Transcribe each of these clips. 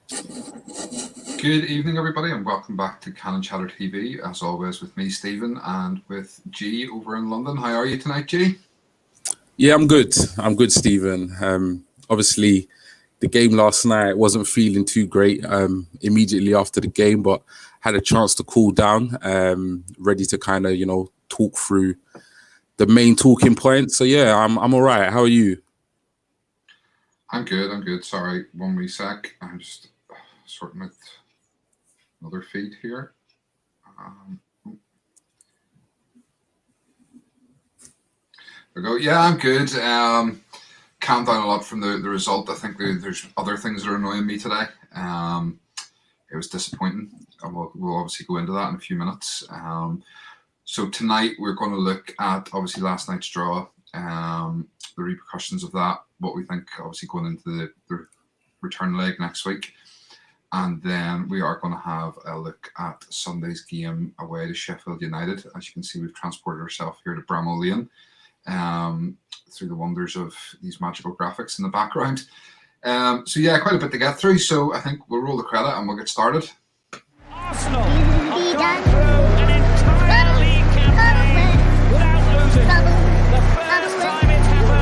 Good evening, everybody, and welcome back to Canon Chatter TV. As always, with me, Stephen, and with G over in London. How are you tonight, G? Yeah, I'm good. I'm good, Stephen. Obviously, the game last night wasn't feeling too great immediately after the game, but had a chance to cool down, ready to kind of, talk through the main talking points. So, yeah, I'm all right. How are you? I'm good. I'm good. Sorry, one wee sec. I'm just sorting out another feed here. There we go. Yeah, I'm good. Calmed down a lot from the result. I think there's other things that are annoying me today. It was disappointing. We'll obviously go into that in a few minutes. So tonight we're going to look at obviously last night's draw, the repercussions of that, what we think obviously going into the return leg next week. And then we are going to have a look at Sunday's game away to Sheffield United. As you can see, we've transported ourselves here to Bramall Lane through the wonders of these magical graphics in the background. So yeah, quite a bit to get through. So I think we'll roll the credit and we'll get started. Arsenal have gone through an entire league campaign without losing. The first time it's happened.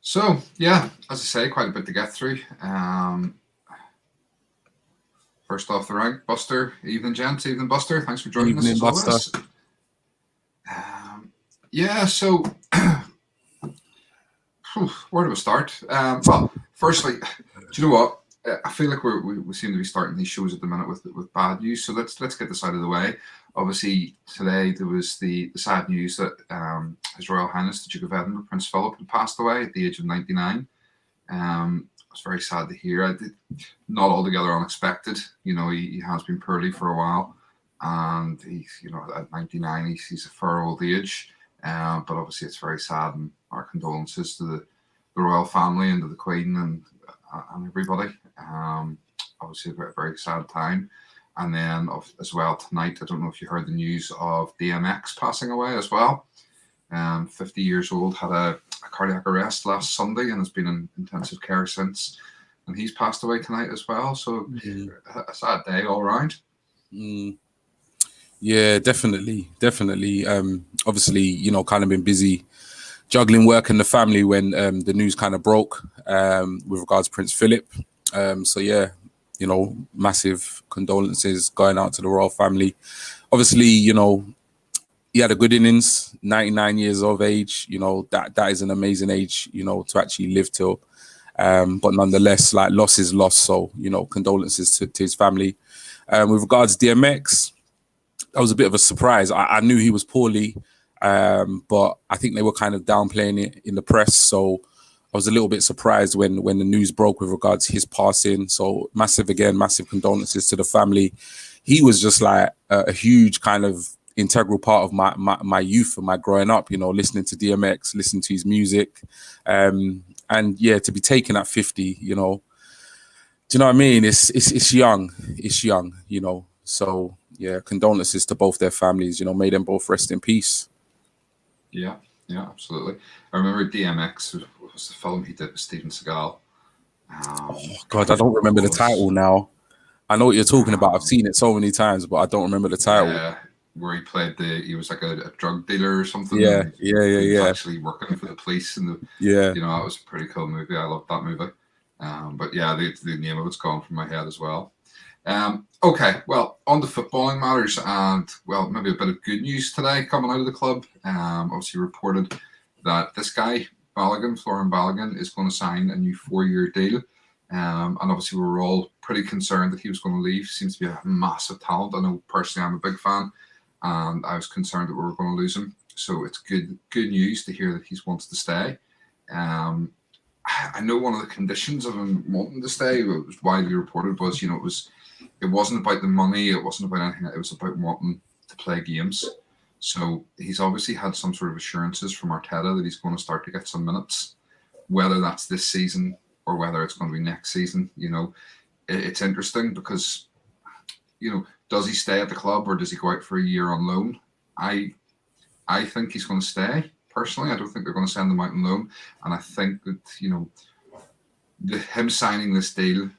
So yeah, as I say, quite a bit to get through. First off the rank, Buster. Evening, gents. Evening, Buster. Thanks for joining us as always. Yeah, so where do we start? Well, firstly, do you know what? I feel like we seem to be starting these shows at the minute with bad news. So let's get this out of the way. Obviously, today there was the sad news that His Royal Highness the Duke of Edinburgh, Prince Philip, had passed away at the age of 99. It was very sad to hear. Not altogether unexpected. He has been poorly for a while, and he's at 99 he's a fair old age. But obviously it's very sad, and our condolences to the royal family and to the Queen and everybody. Obviously a very, very sad time. And then as well tonight, I don't know if you heard the news of DMX passing away as well. 50 years old, had a cardiac arrest last Sunday and has been in intensive care since. And he's passed away tonight as well. So a sad day all around. Yeah, definitely. Obviously, kind of been busy juggling work and the family when the news kind of broke with regards to Prince Philip. So yeah, massive condolences going out to the royal family. Obviously, he had a good innings, 99 years of age. That is an amazing age, to actually live till. But nonetheless, like, loss is loss. So, condolences to his family. With regards to DMX, that was a bit of a surprise. I knew he was poorly, but I think they were kind of downplaying it in the press. So I was a little bit surprised when the news broke with regards to his passing. So massive condolences to the family. He was just like a huge kind of integral part of my youth and my growing up, listening to DMX, listening to his music. And yeah, to be taken at 50, do you know what I mean? It's young, So yeah, condolences to both their families, may them both rest in peace. Yeah, absolutely. I remember DMX was the film he did with Steven Seagal. Oh God, I don't remember the title now. I know what you're talking about. I've seen it so many times, but I don't remember the title. Yeah, where he was like a drug dealer or something. Yeah. He was actually working for the police, and it was a pretty cool movie. I loved that movie. But yeah, the name of it's gone from my head as well. Okay, well, on to footballing matters, and well, maybe a bit of good news today coming out of the club. Obviously reported that this guy Florian Balogun, is going to sign a new 4-year deal. And obviously we were all pretty concerned that he was going to leave. Seems to be a massive talent. I know personally I'm a big fan, and I was concerned that we were going to lose him. So it's good news to hear that he wants to stay. I know one of the conditions of him wanting to stay, it was widely reported, was it wasn't about the money, it wasn't about anything. It was about wanting to play games. So he's obviously had some sort of assurances from Arteta that he's going to start to get some minutes, whether that's this season or whether it's going to be next season. It's interesting because does he stay at the club or does he go out for a year on loan? I think he's going to stay. Personally, I don't think they're going to send him out on loan, and I think that him signing this deal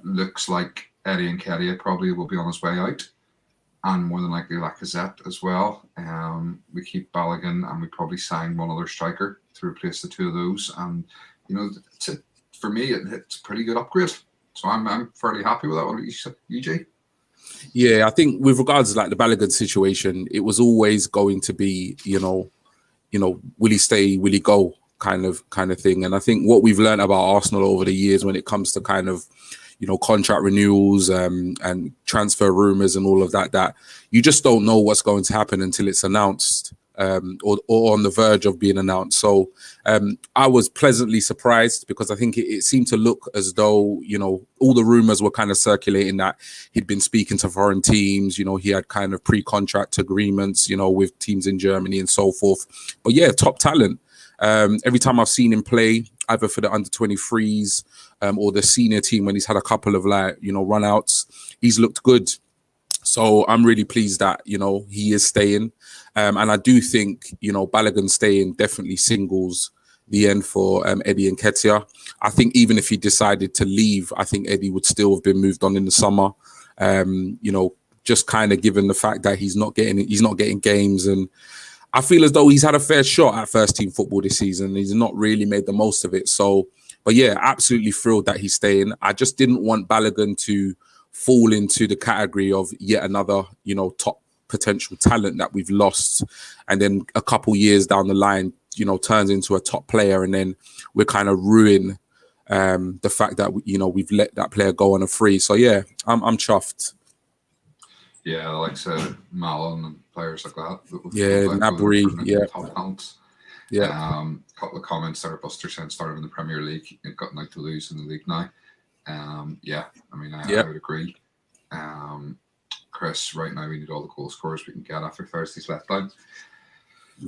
looks like Eddie Nketiah probably will be on his way out, and more than likely Lacazette as well. We keep Balogun, and we probably sign one other striker to replace the two of those. And for me, it's a pretty good upgrade. So I'm fairly happy with that one. UJ? Yeah, I think with regards to like the Balogun situation, it was always going to be, will he stay, will he go, kind of thing. And I think what we've learned about Arsenal over the years when it comes to kind of, contract renewals and transfer rumors and all of that you just don't know what's going to happen until it's announced or on the verge of being announced. So I was pleasantly surprised because I think it seemed to look as though, all the rumors were kind of circulating that he'd been speaking to foreign teams, he had kind of pre-contract agreements, with teams in Germany and so forth. But yeah, top talent. Every time I've seen him play, either for the under-23s or the senior team when he's had a couple of run-outs, he's looked good. So I'm really pleased that, he is staying. And I do think, Balogun staying definitely singles the end for Eddie Nketiah. I think even if he decided to leave, I think Eddie would still have been moved on in the summer. Just kind of given the fact that he's not getting games, and I feel as though he's had a fair shot at first team football this season. He's not really made the most of it. So, but yeah, absolutely thrilled that he's staying. I just didn't want Balogun to fall into the category of yet another, top potential talent that we've lost. And then a couple years down the line, turns into a top player. And then we're kind of ruin the fact that, we've let that player go on a free. So yeah, I'm chuffed. Yeah, like I said, Malin and players like that. Yeah, Nabry, yeah. Top talents. Yeah. A couple of comments there. Buster saying started in the Premier League. You've got nothing to lose in the league now. Yeah, I mean, I would agree. Chris, right now we need all the goal scorers we can get after Thursday's letdown.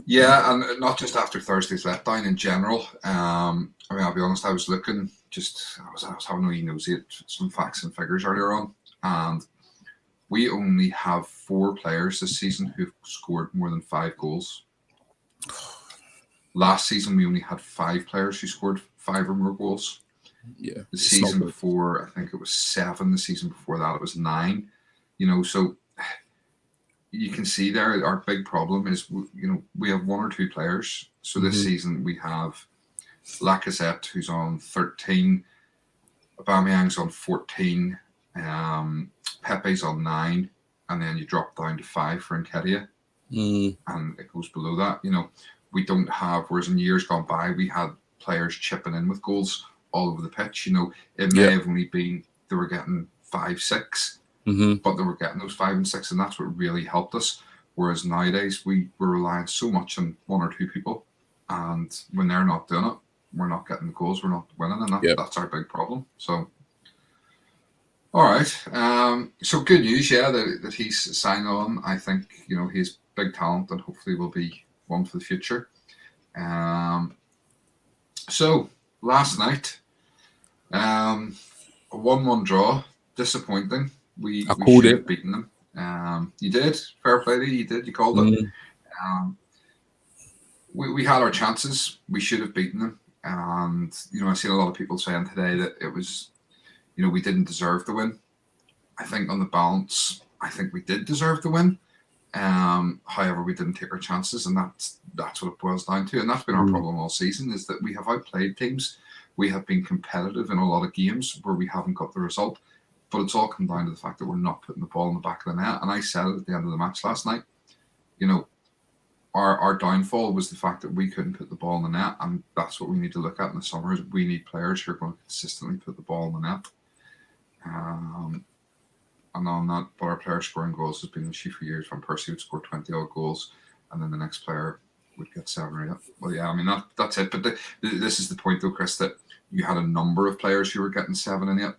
Yeah, and not just after Thursday's letdown in general. I mean, I'll be honest, I was looking, I was having a wee nosy at some facts and figures earlier on, and we only have 4 players this season who've scored more than 5 goals. Last season, we only had 5 players who scored 5 or more goals. Yeah. The season before, I think it was 7. The season before that, it was 9. So you can see there our big problem is, we have 1 or 2 players. So this season we have Lacazette, who's on 13, Aubameyang's on 14, Pepe's on 9, and then you drop down to 5 for Nketiah, and it goes below that. We don't have, whereas in years gone by, we had players chipping in with goals all over the pitch. It may have only been they were getting 5, 6, but they were getting those 5 and 6, and that's what really helped us. Whereas nowadays we're relying so much on 1 or 2 people, and when they're not doing it, we're not getting the goals, we're not winning, and that's our big problem. So. All right. So good news, that he's signed on. I think, he's big talent and hopefully will be one for the future. So last night, a 1-1 draw, disappointing. We should have beaten them. You did. Fair play to you. You did. You called it. We had our chances. We should have beaten them. And, I've seen a lot of people saying today that it was, we didn't deserve the win. I think on the balance, I think we did deserve the win. However, we didn't take our chances, and that's what it boils down to. And that's been our problem all season, is that we have outplayed teams. We have been competitive in a lot of games where we haven't got the result. But it's all come down to the fact that we're not putting the ball in the back of the net. And I said it at the end of the match last night. Our downfall was the fact that we couldn't put the ball in the net, and that's what we need to look at in the summer. Is we need players who are going to consistently put the ball in the net. And on that, but our player scoring goals has been an issue for years. Van Persie would score 20 odd goals, and then the next player would get 7 or 8. Well, yeah, I mean that's it. But this is the point, though, Chris, that you had a number of players who were getting 7 and 8.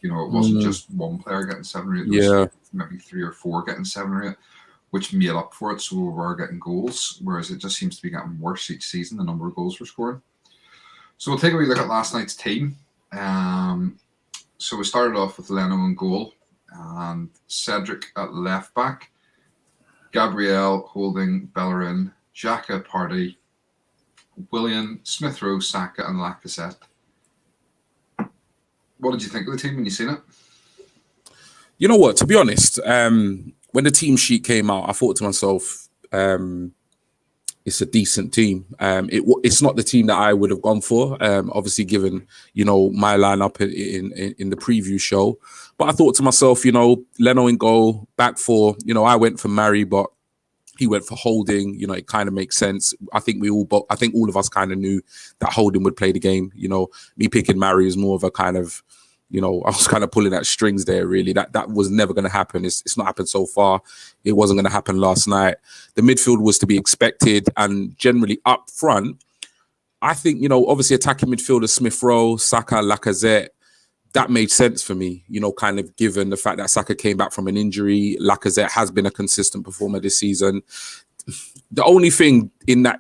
It wasn't just one player getting 7 or 8. There was maybe 3 or 4 getting 7 or 8, which made up for it. So we were getting goals, whereas it just seems to be getting worse each season, the number of goals we're scoring. So we'll take a wee look at last night's team. So we started off with Leno in goal. and Cedric at left back, Gabriel Holding, Bellerin, Xhaka, Partey, Willian, Smith Rowe, Saka, and Lacazette. What did you think of the team when you seen it? You know what? To be honest, when the team sheet came out, I thought to myself, it's a decent team. It's not the team that I would have gone for, obviously, given, my lineup in the preview show. But I thought to myself, Leno in goal, back four. I went for Mari, but he went for Holding. It kind of makes sense. I think all of us kind of knew that Holding would play the game. Me picking Mari is more of a kind of, I was kind of pulling at strings there, really. That was never going to happen. It's not happened so far. It wasn't going to happen last night. The midfield was to be expected, and generally up front, I think, obviously attacking midfielders, Smith Rowe, Saka, Lacazette, that made sense for me, kind of given the fact that Saka came back from an injury. Lacazette has been a consistent performer this season. The only thing the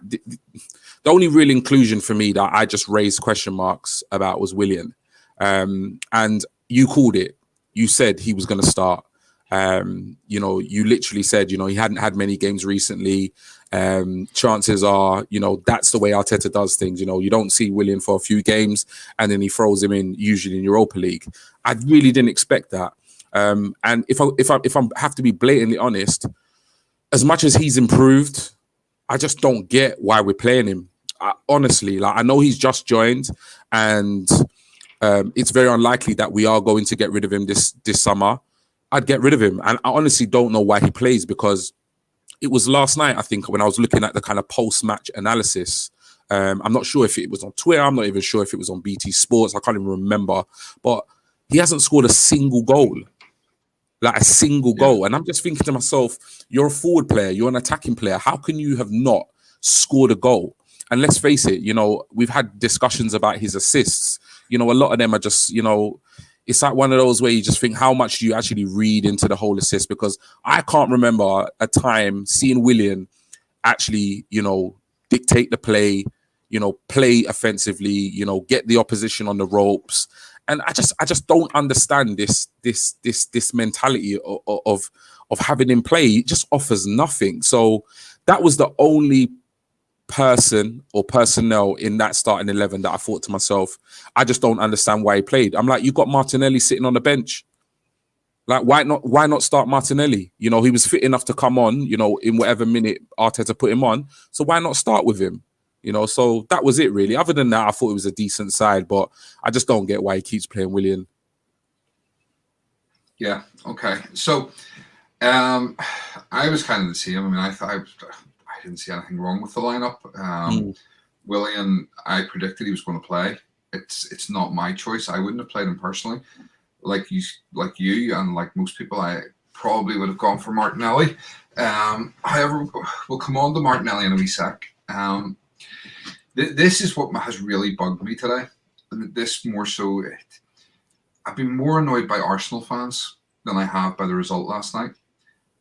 only real inclusion for me that I just raised question marks about was Willian. And you called it. You said he was going to start. You literally said, he hadn't had many games recently. Chances are, that's the way Arteta does things. You don't see Willian for a few games and then he throws him in, usually in Europa League. I really didn't expect that. And if I have to be blatantly honest, as much as he's improved, I just don't get why we're playing him. Honestly, I know he's just joined, and it's very unlikely that we are going to get rid of him this summer. I'd get rid of him. And I honestly don't know why he plays, because it was last night, I think, when I was looking at the kind of post-match analysis. I'm not sure if it was on Twitter. I'm not even sure if it was on BT Sports. I can't even remember. But he hasn't scored a single goal. Like a single goal. And I'm just thinking to myself, you're a forward player. You're an attacking player. How can you have not scored a goal? And let's face it, we've had discussions about his assists. A lot of them are just, it's like one of those where you just think, how much do you actually read into the whole assist? Because I can't remember a time seeing Willian actually, dictate the play, play offensively, get the opposition on the ropes. And I just don't understand this mentality of having him play. It just offers nothing. So that was the only person or personnel in that starting 11 that I thought to myself, I just don't understand why he played. I'm like, you got Martinelli sitting on the bench. Like, why not start Martinelli? He was fit enough to come on, in whatever minute Arteta put him on. So why not start with him? So that was it, really. Other than that, I thought it was a decent side, but I just don't get why he keeps playing Willian. Yeah, okay. So I was kind of the same. I mean, I didn't see anything wrong with the lineup. Willian, I predicted he was going to play. It's not my choice. I wouldn't have played him personally. Like you and like most people, I probably would have gone for Martinelli. However, we'll come on to Martinelli in a wee sec. This is what has really bugged me today. This more so, I've been more annoyed by Arsenal fans than I have by the result last night.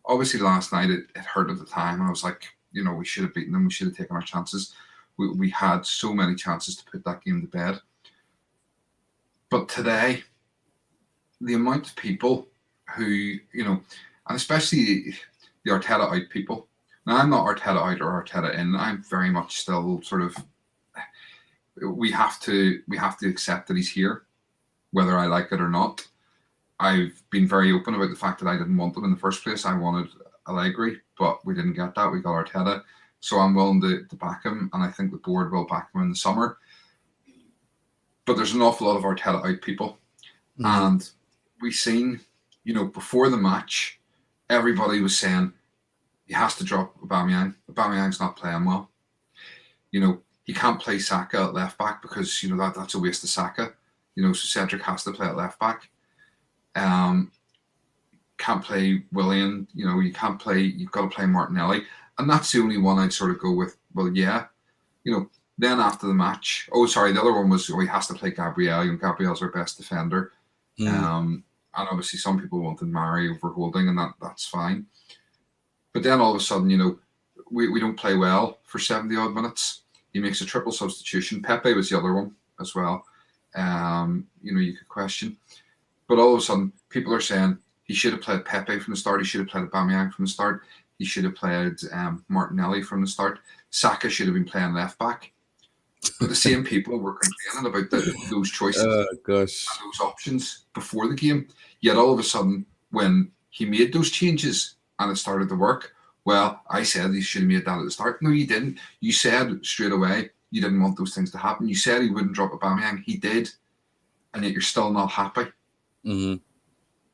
Obviously, last night it hurt at the time. I was like, we should have beaten them. We should have taken our chances. We had so many chances to put that game to bed. But today, the amount of people who, and especially the Arteta out people. Now, I'm not Arteta out or Arteta in. I'm very much still sort of, we have to accept that he's here, whether I like it or not. I've been very open about the fact that I didn't want them in the first place. I wanted Allegri, but we didn't get that. We got Arteta. So I'm willing to back him, and I think the board will back him in the summer. But there's an awful lot of Arteta out people. And we've seen, before the match, everybody was saying he has to drop Aubameyang. Aubameyang's not playing well. He can't play Saka at left back because, that's a waste of Saka. So Cedric has to play at left back. Can't play Willian. You can't play, you've got to play Martinelli. And that's the only one I'd sort of go with, well, yeah. Then after the match, the other one was, he has to play Gabriel. Gabriel's our best defender. And obviously some people wanted Mari over Holding, and that's fine. But then all of a sudden, we don't play well for 70 odd minutes. He makes a triple substitution. Pepe was the other one as well. You could question. But all of a sudden, people are saying, He should have played Pepe from the start. He should have played Aubameyang from the start. He should have played Martinelli from the start. Saka should have been playing left back. But the same people were complaining about those choices Gosh. and those options before the game. Yet all of a sudden, when he made those changes and it started to work, well, I said he should have made that at the start. No, you didn't. You said straight away you didn't want those things to happen. You said he wouldn't drop Aubameyang. He did. And yet you're still not happy. Mm-hmm.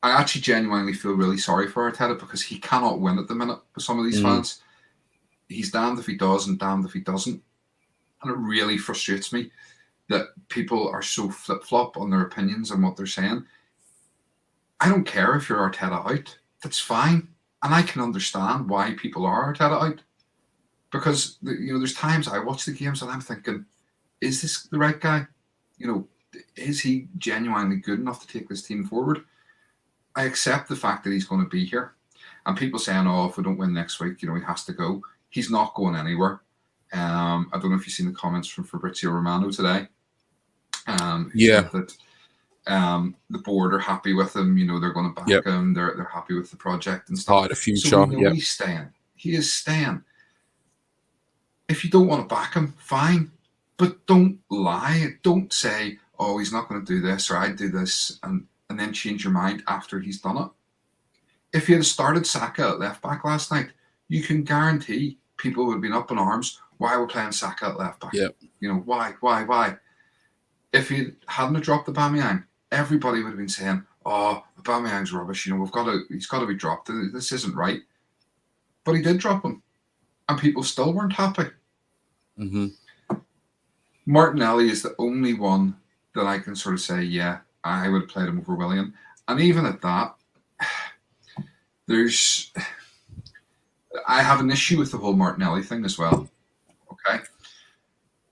I actually genuinely feel really sorry for Arteta because he cannot win at the minute with some of these fans. He's damned if he does and damned if he doesn't. And it really frustrates me that people are so flip-flop on their opinions and what they're saying. I don't care if you're Arteta out. That's fine. And I can understand why people are Arteta out. Because, there's times I watch the games and I'm thinking, is this the right guy? Is he genuinely good enough to take this team forward? I accept the fact that he's going to be here. And people saying, if we don't win next week, he has to go. He's not going anywhere. I don't know if you've seen the comments from Fabrizio Romano today. Who said that the board are happy with him. They're going to back him. They're happy with the project and stuff. Part of the future. So we know he's staying. He is staying. If you don't want to back him, fine. But don't lie. Don't say, he's not going to do this or I'd do this and then change your mind after he's done it. If he had started Saka at left back last night, you can guarantee people would have been up in arms. Why we're playing Saka at left back? Yep. Why? If he hadn't dropped Aubameyang, everybody would have been saying, Aubameyang's rubbish. He's got to be dropped. This isn't right. But he did drop him. And people still weren't happy. Mm-hmm. Martinelli is the only one that I can sort of say, yeah, I would have played him over Willian. And even at that, I have an issue with the whole Martinelli thing as well. Okay?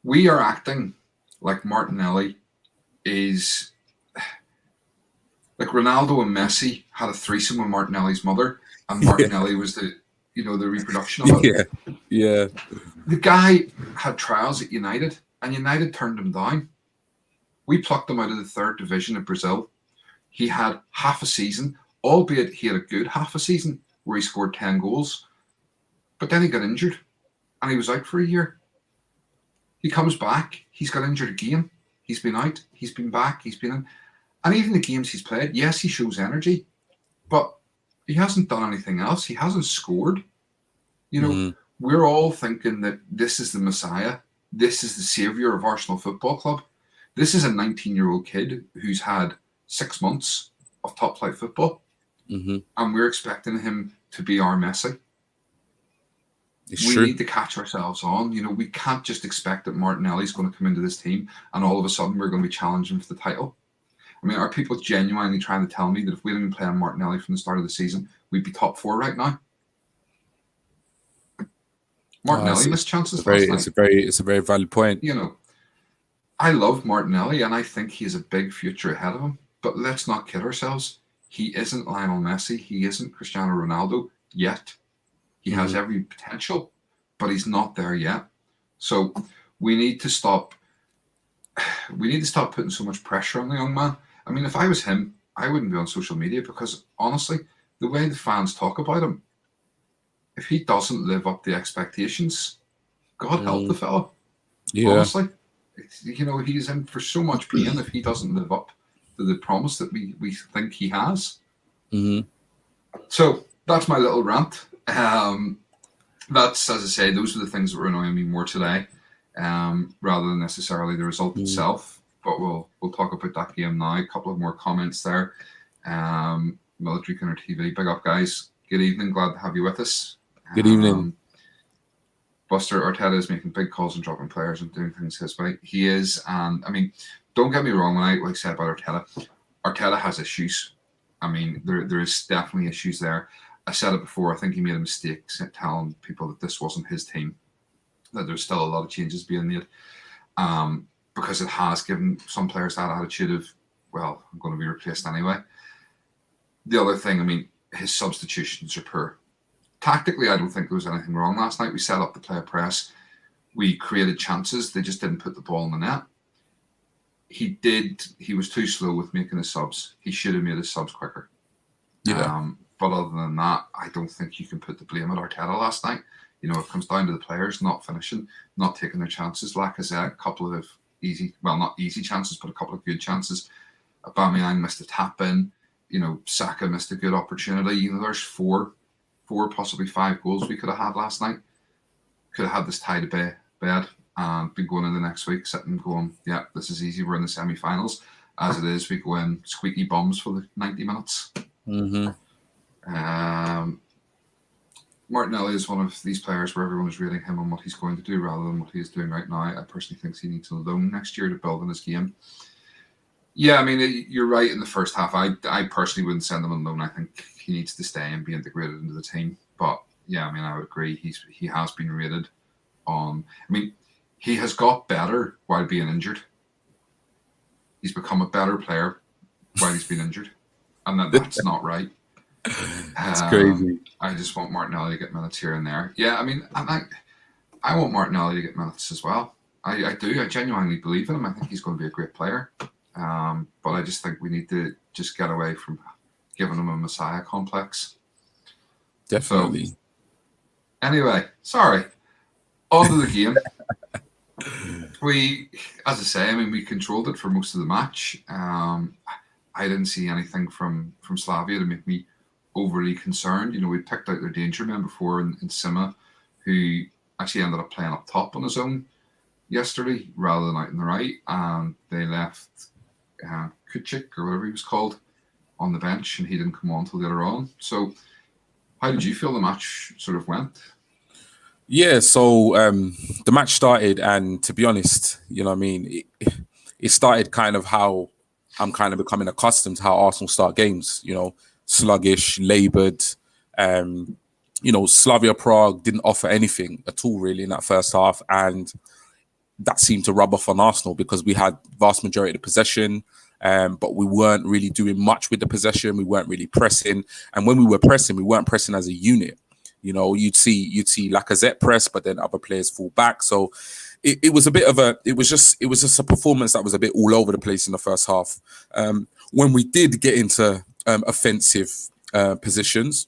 We are acting like Martinelli is like Ronaldo and Messi had a threesome with Martinelli's mother, and Martinelli was the reproduction of it. Yeah. The guy had trials at United, and United turned him down. We plucked him out of the third division of Brazil. He had half a season, albeit he had a good half a season where he scored 10 goals. But then he got injured, and he was out for a year. He comes back, he's got injured again. He's been out, he's been back, he's been in. And even the games he's played, yes, he shows energy, but he hasn't done anything else. He hasn't scored. We're all thinking that this is the Messiah. This is the savior of Arsenal Football Club. This is a 19-year-old kid who's had 6 months of top-flight football, and we're expecting him to be our Messi. We need to catch ourselves on. We can't just expect that Martinelli's going to come into this team and all of a sudden we're going to be challenging for the title. I mean, are people genuinely trying to tell me that if we didn't play on Martinelli from the start of the season, we'd be top 4 right now? Martinelli missed chances last night. It's a very valid point. I love Martinelli and I think he has a big future ahead of him. But let's not kid ourselves. He isn't Lionel Messi. He isn't Cristiano Ronaldo yet. He has every potential, but he's not there yet. So we need to stop. We need to stop putting so much pressure on the young man. I mean, if I was him, I wouldn't be on social media because honestly, the way the fans talk about him, if he doesn't live up to expectations, God help the fella. Yeah. Honestly, he's in for so much pain if he doesn't live up to the promise that we think he has. So that's my little rant. That's, as I say, those are the things that were annoying me more today, rather than necessarily the result itself. But we'll talk about that game now. A couple of more comments there. Military Gunner TV, big up, guys. Good evening. Glad to have you with us. Good evening. Buster, Arteta is making big calls and dropping players and doing things his way. He is, and I mean, don't get me wrong. When I said about Arteta has issues. I mean, there is definitely issues there. I said it before. I think he made a mistake telling people that this wasn't his team. That there's still a lot of changes being made, because it has given some players that attitude of, well, I'm going to be replaced anyway. The other thing, I mean, his substitutions are poor. Tactically, I don't think there was anything wrong last night. We set up the player press. We created chances. They just didn't put the ball in the net. He was too slow with making his subs. He should have made his subs quicker. Yeah. But other than that, I don't think you can put the blame at Arteta last night. You know, it comes down to the players not finishing, not taking their chances. Lacazette, a couple of not easy chances, but a couple of good chances. Aubameyang missed a tap in. You know, Saka missed a good opportunity. You know, there's four, possibly 5 goals we could have had last night. Could have had this tied to bed and been going into next week, sitting going, yeah, this is easy. We're in the semi-finals. As it is, we go in squeaky bums for the 90 minutes. Mm-hmm. Martinelli is one of these players where everyone is rating him on what he's going to do rather than what he is doing right now. I personally think he needs a loan next year to build on his game. Yeah, I mean, you're right in the first half. I personally wouldn't send him on loan. I think he needs to stay and be integrated into the team. But yeah, I mean, I would agree. He has been rated on. I mean, he has got better while being injured. He's become a better player while he's been injured, and that's not right. It's crazy. I just want Martinelli to get minutes here and there. Yeah, I mean, I want Martinelli to get minutes as well. I do. I genuinely believe in him. I think he's going to be a great player. But I just think we need to just get away from giving him a messiah complex. Definitely. So, anyway, sorry. On to the game. We, as I say, I mean, we controlled it for most of the match. I didn't see anything from Slavia to make me overly concerned. You know, we picked out their danger man before in Sima, who actually ended up playing up top on his own yesterday rather than out in the right, and they left Kuchik or whatever he was called on the bench, and he didn't come on till later on. So, how did you feel the match sort of went? Yeah, so the match started, and to be honest, you know what I mean, it started kind of how I'm kind of becoming accustomed to how Arsenal start games, you know, sluggish, laboured. You know, Slavia Prague didn't offer anything at all really in that first half, and that seemed to rub off on Arsenal because we had vast majority of the possession, but we weren't really doing much with the possession. We weren't really pressing, and when we were pressing, we weren't pressing as a unit. You know, you'd see Lacazette press, but then other players fall back. So it was a bit of it was just a performance that was a bit all over the place in the first half. When we did get into offensive positions,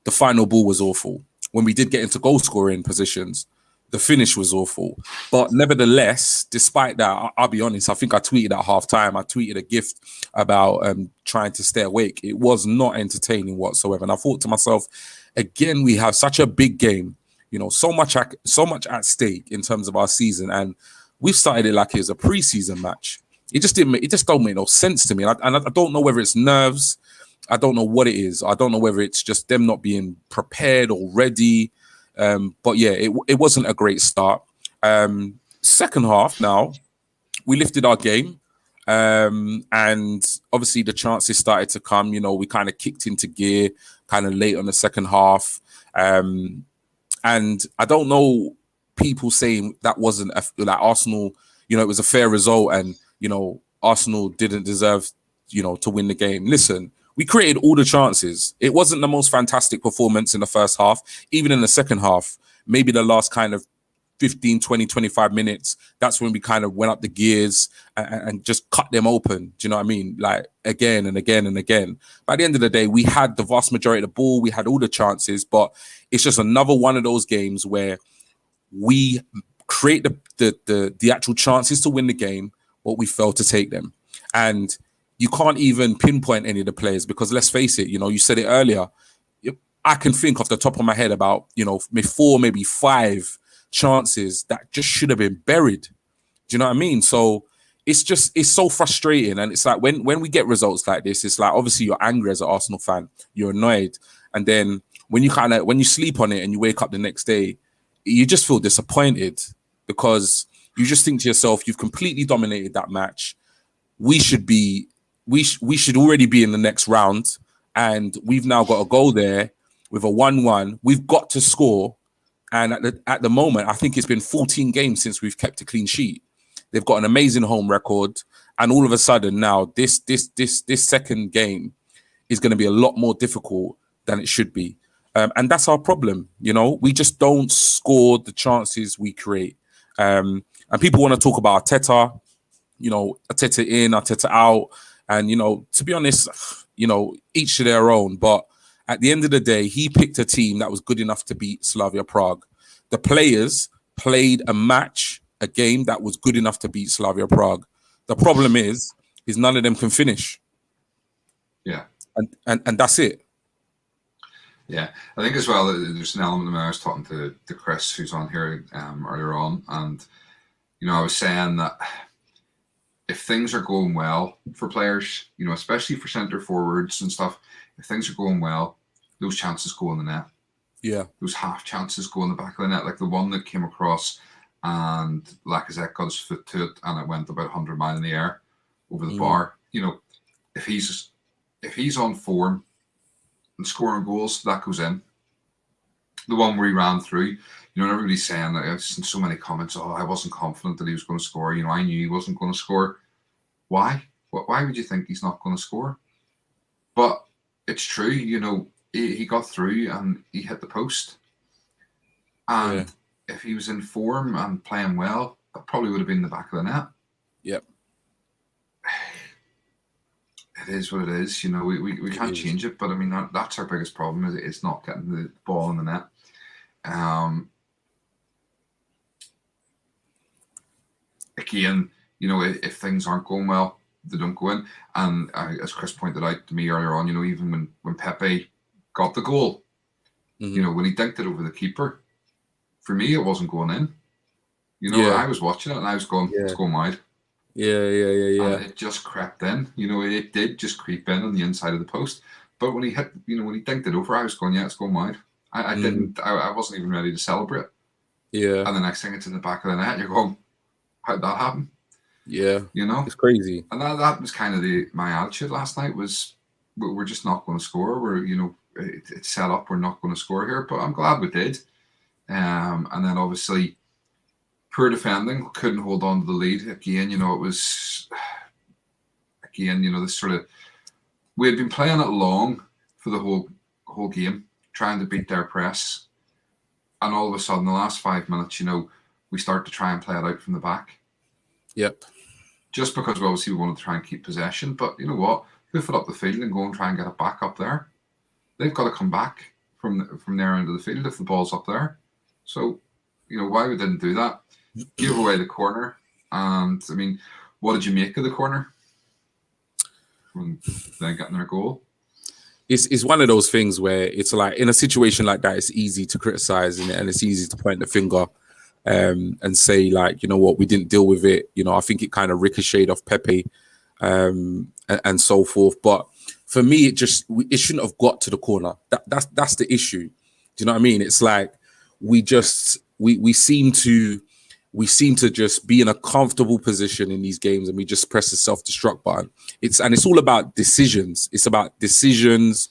the final ball was awful. When we did get into goal scoring positions, the finish was awful. But nevertheless, despite that, I'll be honest, I think I tweeted at halftime, I tweeted a gift about trying to stay awake. It was not entertaining whatsoever. And I thought to myself, again, we have such a big game, you know, so much at stake in terms of our season. And we've started it like it was a preseason match. It just don't make no sense to me. And I don't know whether it's nerves. I don't know what it is. I don't know whether it's just them not being prepared or ready. But yeah, it wasn't a great start. Second half now, we lifted our game. And obviously the chances started to come. You know, we kind of kicked into gear kind of late on the second half. And I don't know people saying that wasn't like Arsenal, you know, it was a fair result and, you know, Arsenal didn't deserve, you know, to win the game. Listen, we created all the chances. It wasn't the most fantastic performance in the first half. Even in the second half, maybe the last kind of 15, 20, 25 minutes, that's when we kind of went up the gears and just cut them open. Do you know what I mean? Like again and again and again. By the end of the day, we had the vast majority of the ball. We had all the chances, but it's just another one of those games where we create the actual chances to win the game, but we fail to take them. And you can't even pinpoint any of the players because let's face it, you know, you said it earlier. I can think off the top of my head about, you know, maybe 4, maybe 5 chances that just should have been buried. Do you know what I mean? So it's so frustrating. And it's like when we get results like this, it's like obviously you're angry as an Arsenal fan, you're annoyed. And then when you sleep on it and you wake up the next day, you just feel disappointed because you just think to yourself, you've completely dominated that match. We should already be in the next round. And we've now got to go there with a 1-1. We've got to score. And at the moment, I think it's been 14 games since we've kept a clean sheet. They've got an amazing home record. And all of a sudden now, this second game is going to be a lot more difficult than it should be. And that's our problem. You know, we just don't score the chances we create. And people want to talk about Arteta, you know, Arteta in, Arteta out. And, you know, to be honest, each to their own. But at the end of the day, he picked a team that was good enough to beat Slavia Prague. The players played a game that was good enough to beat Slavia Prague. The problem is none of them can finish. Yeah. And that's it. Yeah, I think as well, there's an element of I was talking to Chris, who's on here earlier on, and I was saying that if things are going well for players, especially for centre forwards and stuff, if things are going well, those chances go in the net. Yeah, those half chances go in the back of the net, like the one that came across and Lacazette got his foot to it and it went about 100 miles in the air over the bar. If he's on form and scoring goals, that goes in. The one where he ran through, everybody's saying that I've seen so many comments, I wasn't confident that he was going to score. I knew he wasn't going to score. Why? Why would you think he's not going to score? But it's true, he got through and he hit the post. And if he was in form and playing well, that probably would have been the back of the net. Yep. It is what it is. We can't change it, but I mean that's our biggest problem is not getting the ball in the net. Again, if things aren't going well, they don't go in. And as Chris pointed out to me earlier on, even when Pepe got the goal, when he dinked it over the keeper, for me it wasn't going in. I was watching it and I was going, it's going wide. Yeah. And it just crept in. It did just creep in on the inside of the post. But when he hit, when he dinked it over, I was going, it's going wide. I wasn't even ready to celebrate. Yeah. And the next thing it's in the back of the net, you're going, how'd that happen? Yeah. It's crazy. And that was kind of my attitude last night was, we're just not going to score. We're, it's set up. We're not going to score here. But I'm glad we did. And then obviously, poor defending, couldn't hold on to the lead. Again, it was, this sort of, we had been playing it long for the whole game, trying to beat their press. And all of a sudden, the last 5 minutes, we start to try and play it out from the back. Yep. Just because we wanted to try and keep possession. But you know what? Hoof it up the field and go and try and get it back up there. They've got to come back from their end of the field if the ball's up there. So, why we didn't do that? Give away the corner. And, I mean, what did you make of the corner? When they getting their goal? It's one of those things where it's like, in a situation like that, it's easy to criticize and it's easy to point the finger and say, like, what, we didn't deal with it. I think it kind of ricocheted off Pepe and so forth. But for me, it shouldn't have got to the corner. That's the issue. Do you know what I mean? It's like we seem to just be in a comfortable position in these games and we just press the self-destruct button. It's all about decisions. It's about decisions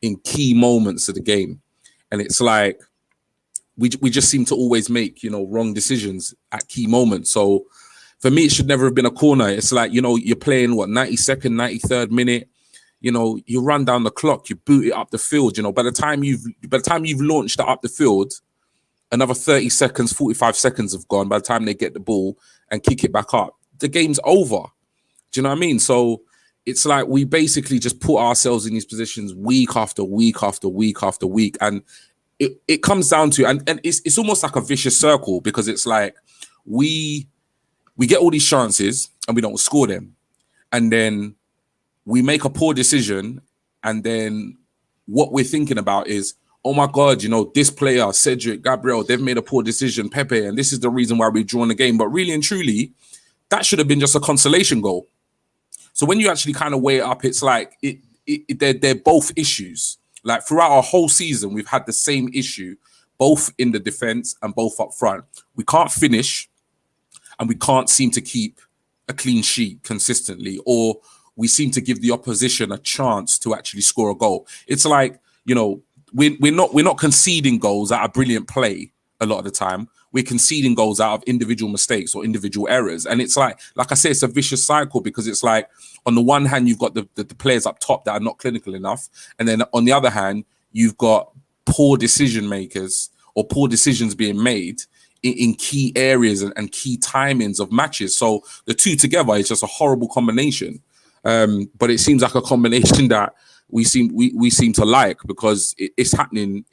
in key moments of the game. And it's like we just seem to always make, wrong decisions at key moments. So for me, it should never have been a corner. It's like, you're playing 92nd, 93rd minute. You run down the clock, you boot it up the field. By the time you've launched it up the field, another 30 seconds, 45 seconds have gone by the time they get the ball and kick it back up. The game's over. Do you know what I mean? So it's like we basically just put ourselves in these positions week after week after week after week. And it comes down to, and it's almost like a vicious circle because it's like we get all these chances and we don't score them. And then we make a poor decision. And then what we're thinking about is, oh my God, this player, Cedric, Gabriel, they've made a poor decision, Pepe, and this is the reason why we've drawn the game. But really and truly, that should have been just a consolation goal. So when you actually kind of weigh it up, it's like they're both issues. Like throughout our whole season, we've had the same issue, both in the defense and both up front. We can't finish and we can't seem to keep a clean sheet consistently, or we seem to give the opposition a chance to actually score a goal. It's like, we're not conceding goals out of brilliant play a lot of the time. We're conceding goals out of individual mistakes or individual errors. And it's like I said, it's a vicious cycle because it's like, on the one hand, you've got the players up top that are not clinical enough. And then on the other hand, you've got poor decision makers or poor decisions being made in key areas and key timings of matches. So the two together is just a horrible combination. But it seems like a combination that we seem to like, because it's happening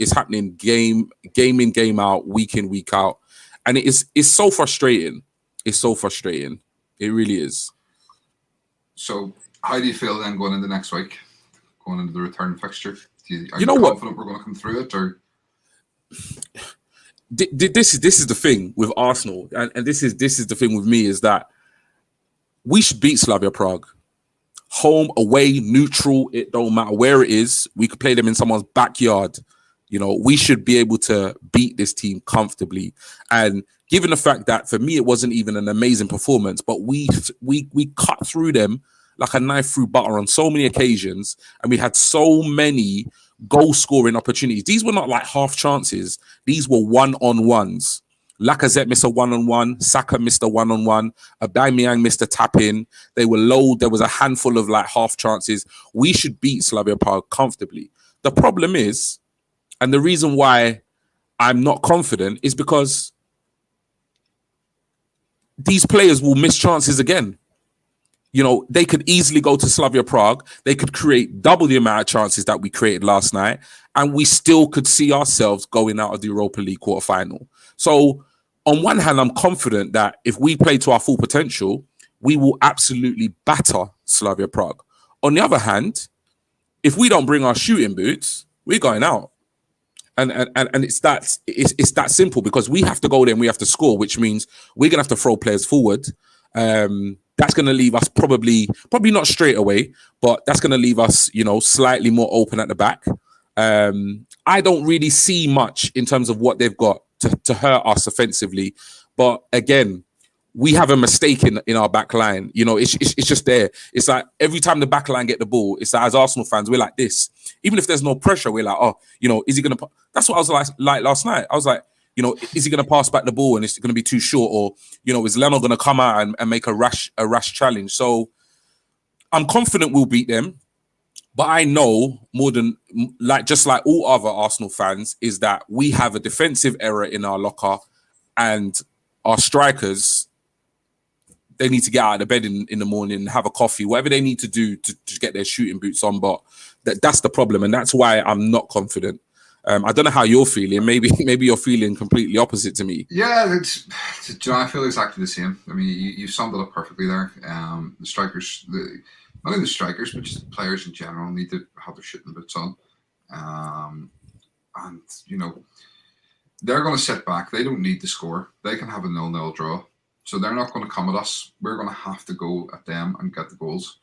game in, game out, week in, week out, and it's so frustrating. It's so frustrating. It really is. So how do you feel then going into next week, going into the return fixture? Are you know confident we're going to come through it, or? This is the thing with Arsenal, and this is the thing with me, is that we should beat Slavia Prague. Home, away, neutral, it don't matter where it is. We could play them in someone's backyard. You know, we should be able to beat this team comfortably. And given the fact that for me it wasn't even an amazing performance, but we cut through them like a knife through butter on so many occasions, and we had so many goal scoring opportunities. These were not like half chances. These were one-on-ones. Lacazette missed a one-on-one. Saka missed a one-on-one. Aubameyang missed a tap-in. They were low. There was a handful of like half chances. We should beat Slavia Prague comfortably. The problem is, and the reason why I'm not confident, is because these players will miss chances again. You know, they could easily go to Slavia Prague. They could create double the amount of chances that we created last night, and we still could see ourselves going out of the Europa League quarterfinal. So, on one hand, I'm confident that if we play to our full potential, we will absolutely batter Slavia Prague. On the other hand, if we don't bring our shooting boots, we're going out. And it's that simple, because we have to go there and we have to score, which means we're gonna have to throw players forward. That's gonna leave us probably not straight away, but that's gonna leave us, you know, slightly more open at the back. I don't really see much in terms of what they've got to hurt us offensively, but again, we have a mistake in our back line. You know, it's just there. It's like every time the back line get the ball, it's like, as Arsenal fans, we're like this. Even if there's no pressure, we're like, oh, you know, is he going to... That's what I was like last night. I was like, you know, is he going to pass back the ball and it's going to be too short? Or, you know, is Leno going to come out and make a rash challenge? So I'm confident we'll beat them. But I know more than, just like all other Arsenal fans, is that we have a defensive error in our locker, and our strikers, they need to get out of bed in the morning, have a coffee, whatever they need to do to get their shooting boots on. But that's the problem, and that's why I'm not confident. I don't know how you're feeling. Maybe you're feeling completely opposite to me. Yeah, I feel exactly the same. I mean, you summed it up perfectly there. The strikers, not only the strikers, but just players in general need to have their shooting boots on. And, you know, they're going to sit back. They don't need to score. They can have a 0-0 draw. So they're not going to come at us. We're going to have to go at them and get the goals.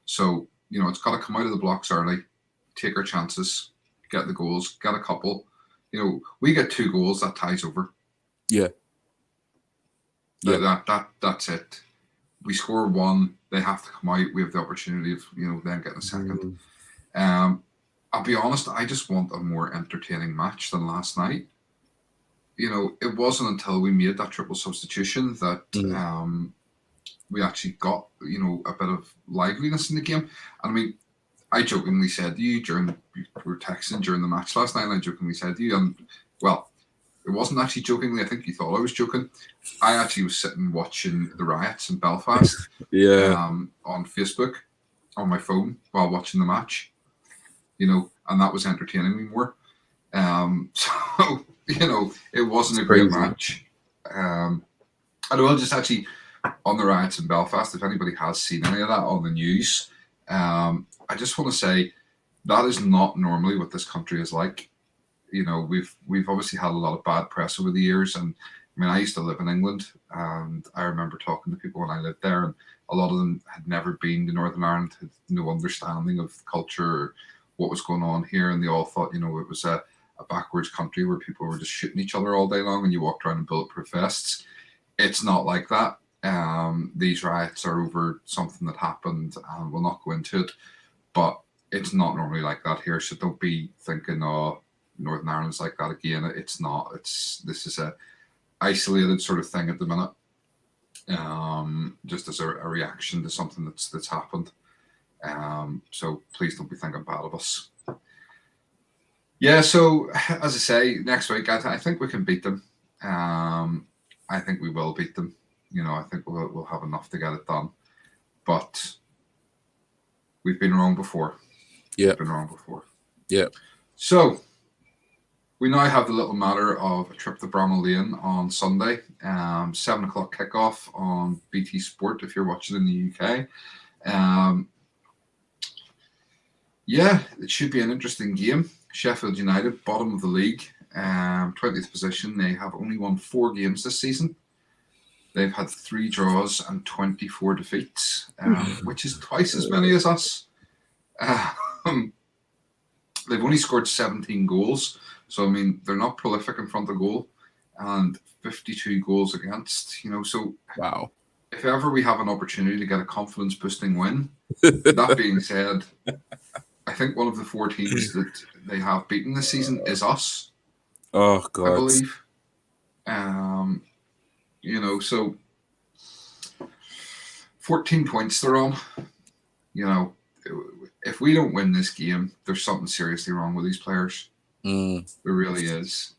So, you know, it's got to come out of the blocks early, take our chances, get the goals, get a couple. You know, we get 2 goals, that ties over. Yeah. That's it. We score 1, they have to come out. We have the opportunity of, you know, then getting a second. I'll be honest, I just want a more entertaining match than last night. You know, it wasn't until we made that triple substitution that we actually got, you know, a bit of liveliness in the game. And I mean, I jokingly said to you we were texting during the match last night, and I jokingly said to you, and well, it wasn't actually jokingly. I think you thought I was joking. I actually was sitting watching the riots in Belfast on Facebook on my phone while watching the match, you know, and that was entertaining me more. So, you know, it wasn't a great match. And I will just actually, on the riots in Belfast, if anybody has seen any of that on the news, I just want to say that is not normally what this country is like. You know, we've obviously had a lot of bad press over the years, and I mean, I used to live in England, and I remember talking to people when I lived there, and a lot of them had never been to Northern Ireland, had no understanding of the culture or what was going on here, and they all thought, you know, it was a backwards country where people were just shooting each other all day long and you walked around in bulletproof vests. It's not like that. These riots are over something that happened, and we'll not go into it, but it's not normally like that here, so don't be thinking, oh, Northern Ireland's like that again. It's not. This is a isolated sort of thing at the minute, just as a reaction to something that's happened. So please don't be thinking bad of us. Yeah, so as I say, next week I think we can beat them. I think we will beat them. You know, I think we'll have enough to get it done. But we've been wrong before. Yeah. We've been wrong before. Yeah. So we now have the little matter of a trip to Bramall Lane on Sunday. 7 o'clock kickoff on BT Sport if you're watching in the UK. Yeah, it should be an interesting game. Sheffield United, bottom of the league, 20th position. They have only won 4 games this season. They've had 3 draws and 24 defeats, which is twice as many as us. They've only scored 17 goals. So, I mean, they're not prolific in front of goal, and 52 goals against, so wow. If ever we have an opportunity to get a confidence-boosting win, that being said, I think one of the 4 teams that they have beaten this season is us. Oh, God. I believe. So 14 points they're on. If we don't win this game, there's something seriously wrong with these players. There really is.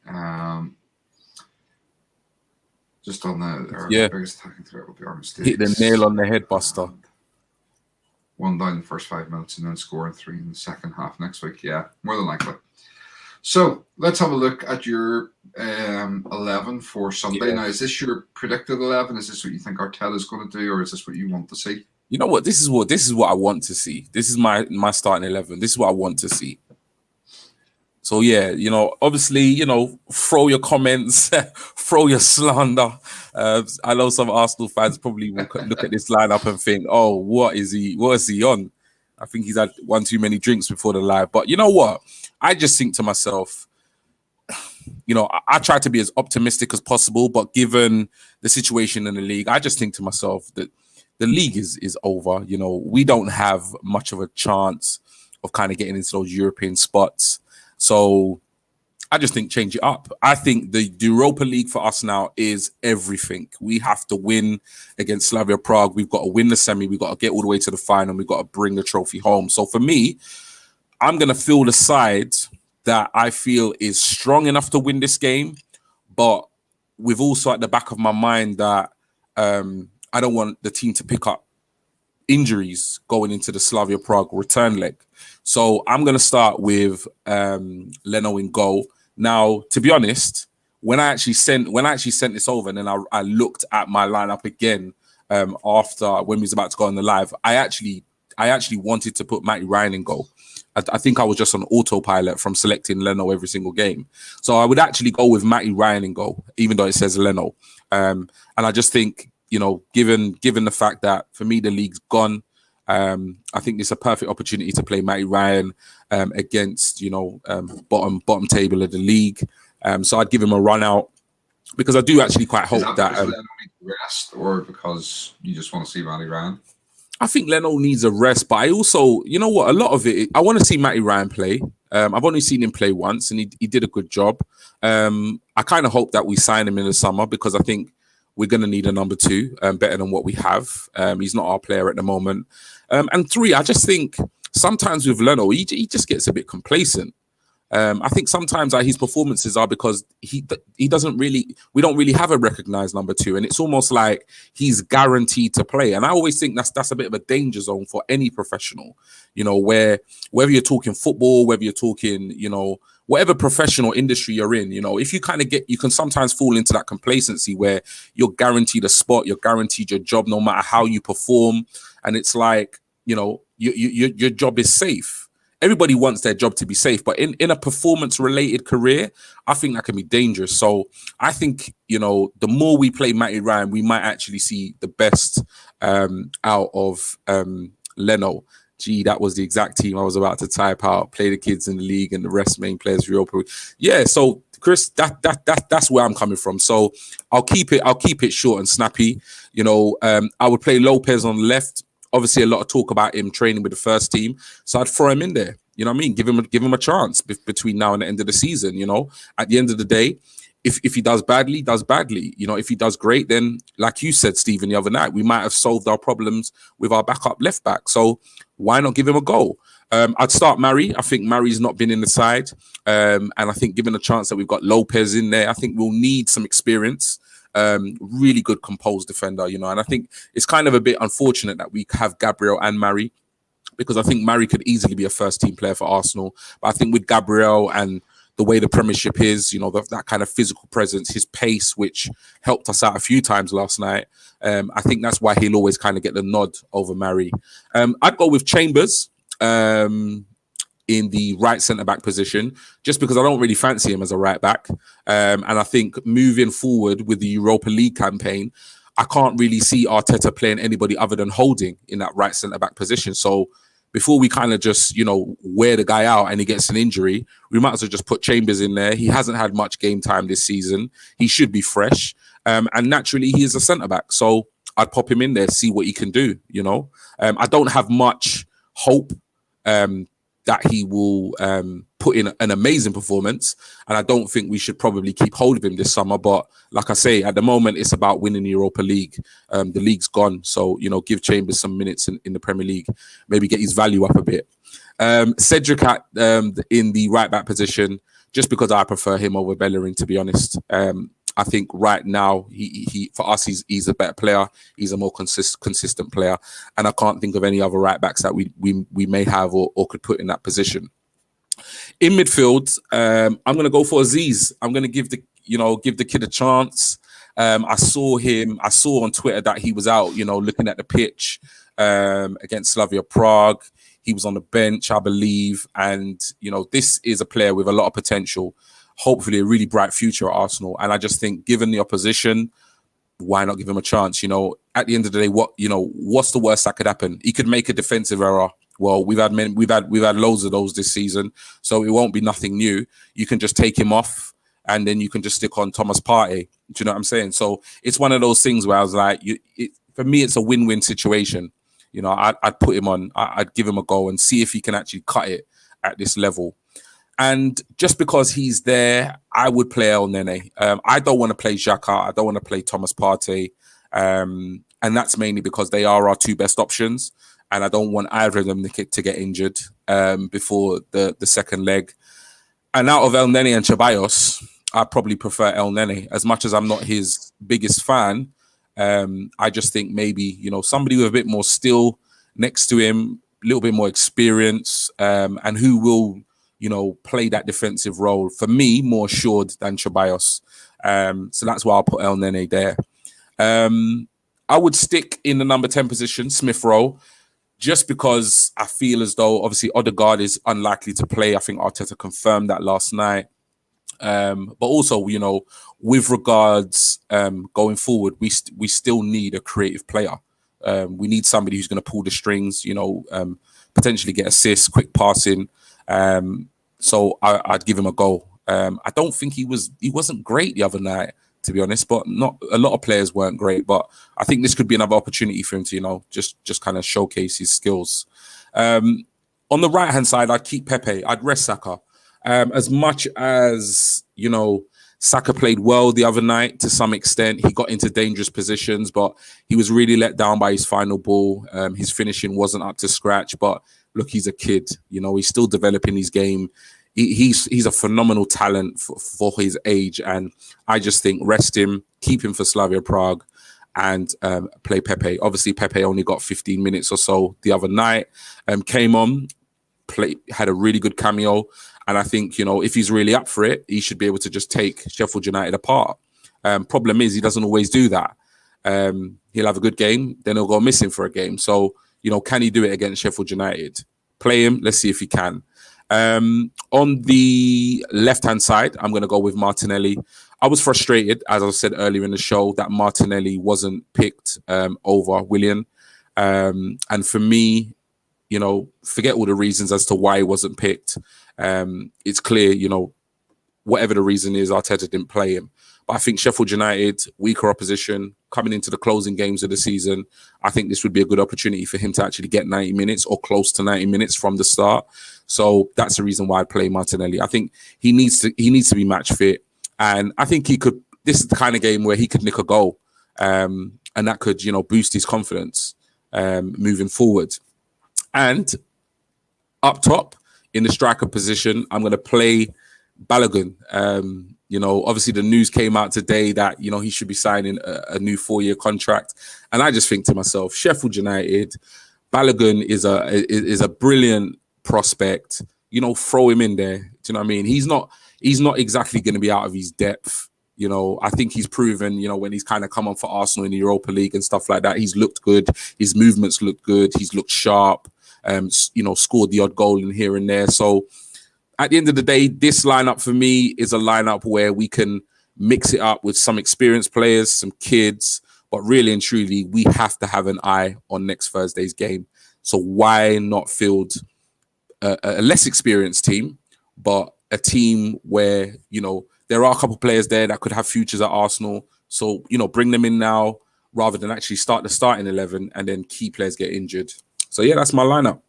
Just on our biggest attacking threat will be our mistakes. Hit the nail on the head, Buster. 1 down in the first 5 minutes and then scoring 3 in the second half next week. Yeah, more than likely. So let's have a look at your 11 for Sunday. Now, is this your predicted 11? Is this what you think Arteta's going to do, or is this what you want to see? You know what? This is what I want to see. This is my starting 11. This is what I want to see. So yeah, obviously, throw your comments, throw your slander. I know some Arsenal fans probably will look at this lineup and think, "Oh, what is he on?" I think he's had 1 too many drinks before the live. But you know what? I just think to myself, I try to be as optimistic as possible. But given the situation in the league, I just think to myself that the league is over. We don't have much of a chance of kind of getting into those European spots. So I just think change it up. I think the Europa League for us now is everything. We have to win against Slavia Prague. We've got to win the semi. We've got to get all the way to the final. We've got to bring the trophy home. So for me, I'm going to field the side that I feel is strong enough to win this game. But with also at the back of my mind that I don't want the team to pick up injuries going into the Slavia Prague return leg. So I'm going to start with Leno in goal. Now, to be honest, when I actually sent this over and then I looked at my lineup again after when we was about to go on the live, I actually wanted to put Matty Ryan in goal. I think I was just on autopilot from selecting Leno every single game. So I would actually go with Matty Ryan in goal, even though it says Leno. And I just think, given the fact that for me the league's gone, I think it's a perfect opportunity to play Matty Ryan against bottom table of the league. So I'd give him a run out because I do actually quite hope that Leno needs rest, or because you just want to see Matty Ryan. I think Leno needs a rest, but I also, a lot of it, I want to see Matty Ryan play. I've only seen him play once, and he did a good job. I kind of hope that we sign him in the summer because I think we're going to need a number 2 better than what we have. He's not our player at the moment. And 3, I just think sometimes with Leno, he just gets a bit complacent. I think sometimes his performances are because we don't really have a recognized number 2, and it's almost like he's guaranteed to play. And I always think that's a bit of a danger zone for any professional, where whether you're talking football, whether you're talking, whatever professional industry you're in, if you kind of you can sometimes fall into that complacency where you're guaranteed a spot, you're guaranteed your job no matter how you perform, and it's like, your job is safe. Everybody wants their job to be safe, but in a performance-related career, I think that can be dangerous. So I think, the more we play Matty Ryan, we might actually see the best out of Leno. Gee, that was the exact team I was about to type out. Play the kids in the league and the rest main players for Europa. Yeah, so Chris, that's where I'm coming from. So I'll keep it short and snappy. I would play Lopez on the left. Obviously, a lot of talk about him training with the first team, so I'd throw him in there. You know what I mean? Give him a chance between now and the end of the season. At the end of the day, if he does badly, does badly. If he does great, then like you said, Stephen, the other night, we might have solved our problems with our backup left back. So why not give him a go? I'd start Mari. I think Mari's not been in the side, and I think given the chance that we've got Lopez in there, I think we'll need some experience. Really good composed defender, and I think it's kind of a bit unfortunate that we have Gabriel and Mari, because I think Murray could easily be a first-team player for Arsenal. But I think with Gabriel and the way the Premiership is, that kind of physical presence, his pace, which helped us out a few times last night, I think that's why he'll always kind of get the nod over Murray. I'd go with Chambers in the right centre-back position, just because I don't really fancy him as a right-back. And I think moving forward with the Europa League campaign, I can't really see Arteta playing anybody other than Holding in that right centre-back position. So before we kind of just, wear the guy out and he gets an injury, we might as well just put Chambers in there. He hasn't had much game time this season. He should be fresh. And naturally, he is a centre-back. So I'd pop him in there, see what he can do, I don't have much hope that he will put in an amazing performance. And I don't think we should probably keep hold of him this summer. But like I say, at the moment, it's about winning the Europa League. The league's gone. So, give Chambers some minutes in the Premier League, maybe get his value up a bit. Cedric in the right-back position, just because I prefer him over Bellerin, to be honest. I think right now, he for us, he's a better player. He's a more consistent player. And I can't think of any other right backs that we may have or could put in that position. In midfield, I'm going to go for Aziz. I'm going to give the kid a chance. I saw on Twitter that he was out, looking at the pitch against Slavia Prague. He was on the bench, I believe. And, this is a player with a lot of potential. Hopefully a really bright future at Arsenal. And I just think, given the opposition, why not give him a chance? At the end of the day, what's the worst that could happen? He could make a defensive error. Well, we've had loads of those this season, so it won't be nothing new. You can just take him off, and then you can just stick on Thomas Partey. Do you know what I'm saying? So it's one of those things where I was like, for me, it's a win-win situation. I'd put him on. I'd give him a go and see if he can actually cut it at this level. And just because he's there, I would play El Nene. I don't want to play Xhaka. I don't want to play Thomas Partey. And that's mainly because they are our two best options. And I don't want either of them to get injured before the second leg. And out of El Nene and Ceballos, I probably prefer El Nene. As much as I'm not his biggest fan, I just think maybe, somebody with a bit more skill next to him, a little bit more experience, and who will play that defensive role, for me, more assured than Ceballos. So that's why I'll put El Nene there. I would stick in the number 10 position, Smith Rowe, just because I feel as though, obviously, Odegaard is unlikely to play. I think Arteta confirmed that last night. But also, with regards going forward, we still need a creative player. We need somebody who's going to pull the strings, potentially get assists, quick passing. So I'd give him a go. I don't think he wasn't great the other night, to be honest, but not a lot of players weren't great. But I think this could be another opportunity for him to, just kind of showcase his skills. On the right hand side, I'd keep Pepe. I'd rest Saka. As much as Saka played well the other night to some extent. He got into dangerous positions, but he was really let down by his final ball. His finishing wasn't up to scratch, but look, he's a kid. He's still developing his game. He's a phenomenal talent for his age, and I just think rest him, keep him for Slavia Prague, and play Pepe. Obviously, Pepe only got 15 minutes or so the other night. Came on, had a really good cameo. And I think, if he's really up for it, he should be able to just take Sheffield United apart. Problem is, he doesn't always do that. He'll have a good game, then he'll go missing for a game. So, can he do it against Sheffield United? Play him. Let's see if he can. On the left-hand side, I'm going to go with Martinelli. I was frustrated, as I said earlier in the show, that Martinelli wasn't picked over Willian. And for me, forget all the reasons as to why he wasn't picked. It's clear, whatever the reason is, Arteta didn't play him. But I think Sheffield United, weaker opposition, coming into the closing games of the season, I think this would be a good opportunity for him to actually get 90 minutes or close to 90 minutes from the start. So that's the reason why I play Martinelli. I think he needs to be match fit. And I think this is the kind of game where he could nick a goal. And that could, boost his confidence moving forward. And up top, in the striker position, I'm going to play Balogun. Obviously the news came out today that, he should be signing a new 4-year contract. And I just think to myself, Sheffield United, Balogun is a brilliant prospect. You know, throw him in there. Do you know what I mean? He's not exactly going to be out of his depth. You know, I think he's proven, you know, when he's kind of come on for Arsenal in the Europa League and stuff like that, he's looked good. His movements look good. He's looked sharp. You know, scored the odd goal in here and there. So at the end of the day, this lineup for me is a lineup where we can mix it up with some experienced players, some kids, but really and truly, we have to have an eye on next Thursday's game. So why not field a less experienced team, but a team where, you know, there are a couple of players there that could have futures at Arsenal. So, you know, bring them in now rather than actually start the starting 11 and then key players get injured. So, yeah, that's my lineup.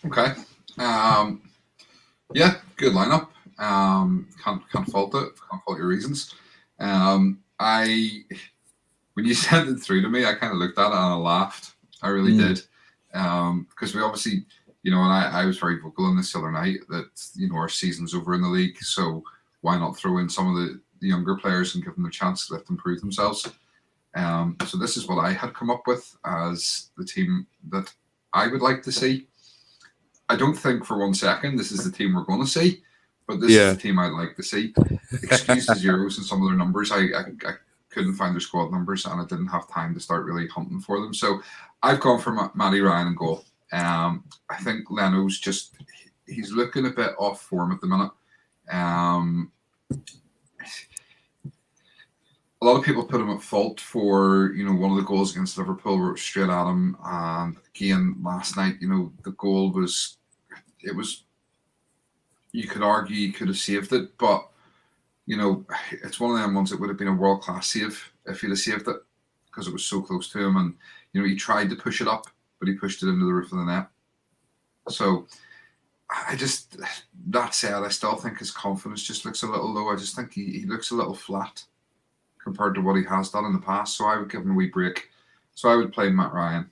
Okay. Yeah, good lineup. Can't fault it. Can't fault your reasons. When you sent it through to me, I kind of looked at it and I laughed. I really did. Because we obviously, you know, and I was very vocal on this the other night that, you know, our season's over in the league. So why not throw in some of the younger players and give them a chance to let them prove themselves? So this is what I had come up with as the team that I would like to see. I don't think for 1 second this is the team we're going to see, but this is the team I'd like to see. Excuse the zeros and some of their numbers. I couldn't find their squad numbers and I didn't have time to start really hunting for them. So I've gone for Matty Ryan in goal. I think Leno's he's looking a bit off form at the minute. A lot of people put him at fault for, you know, one of the goals against Liverpool where it was straight at him. And again, last night, you know, the goal was, you could argue he could have saved it, but, you know, it's one of them ones that would have been a world-class save if he'd have saved it because it was so close to him. And, you know, he tried to push it up, but he pushed it into the roof of the net. So that said, I still think his confidence just looks a little low. I just think he looks a little flat compared to what he has done in the past. So I would give him a wee break. So I would play Matt Ryan.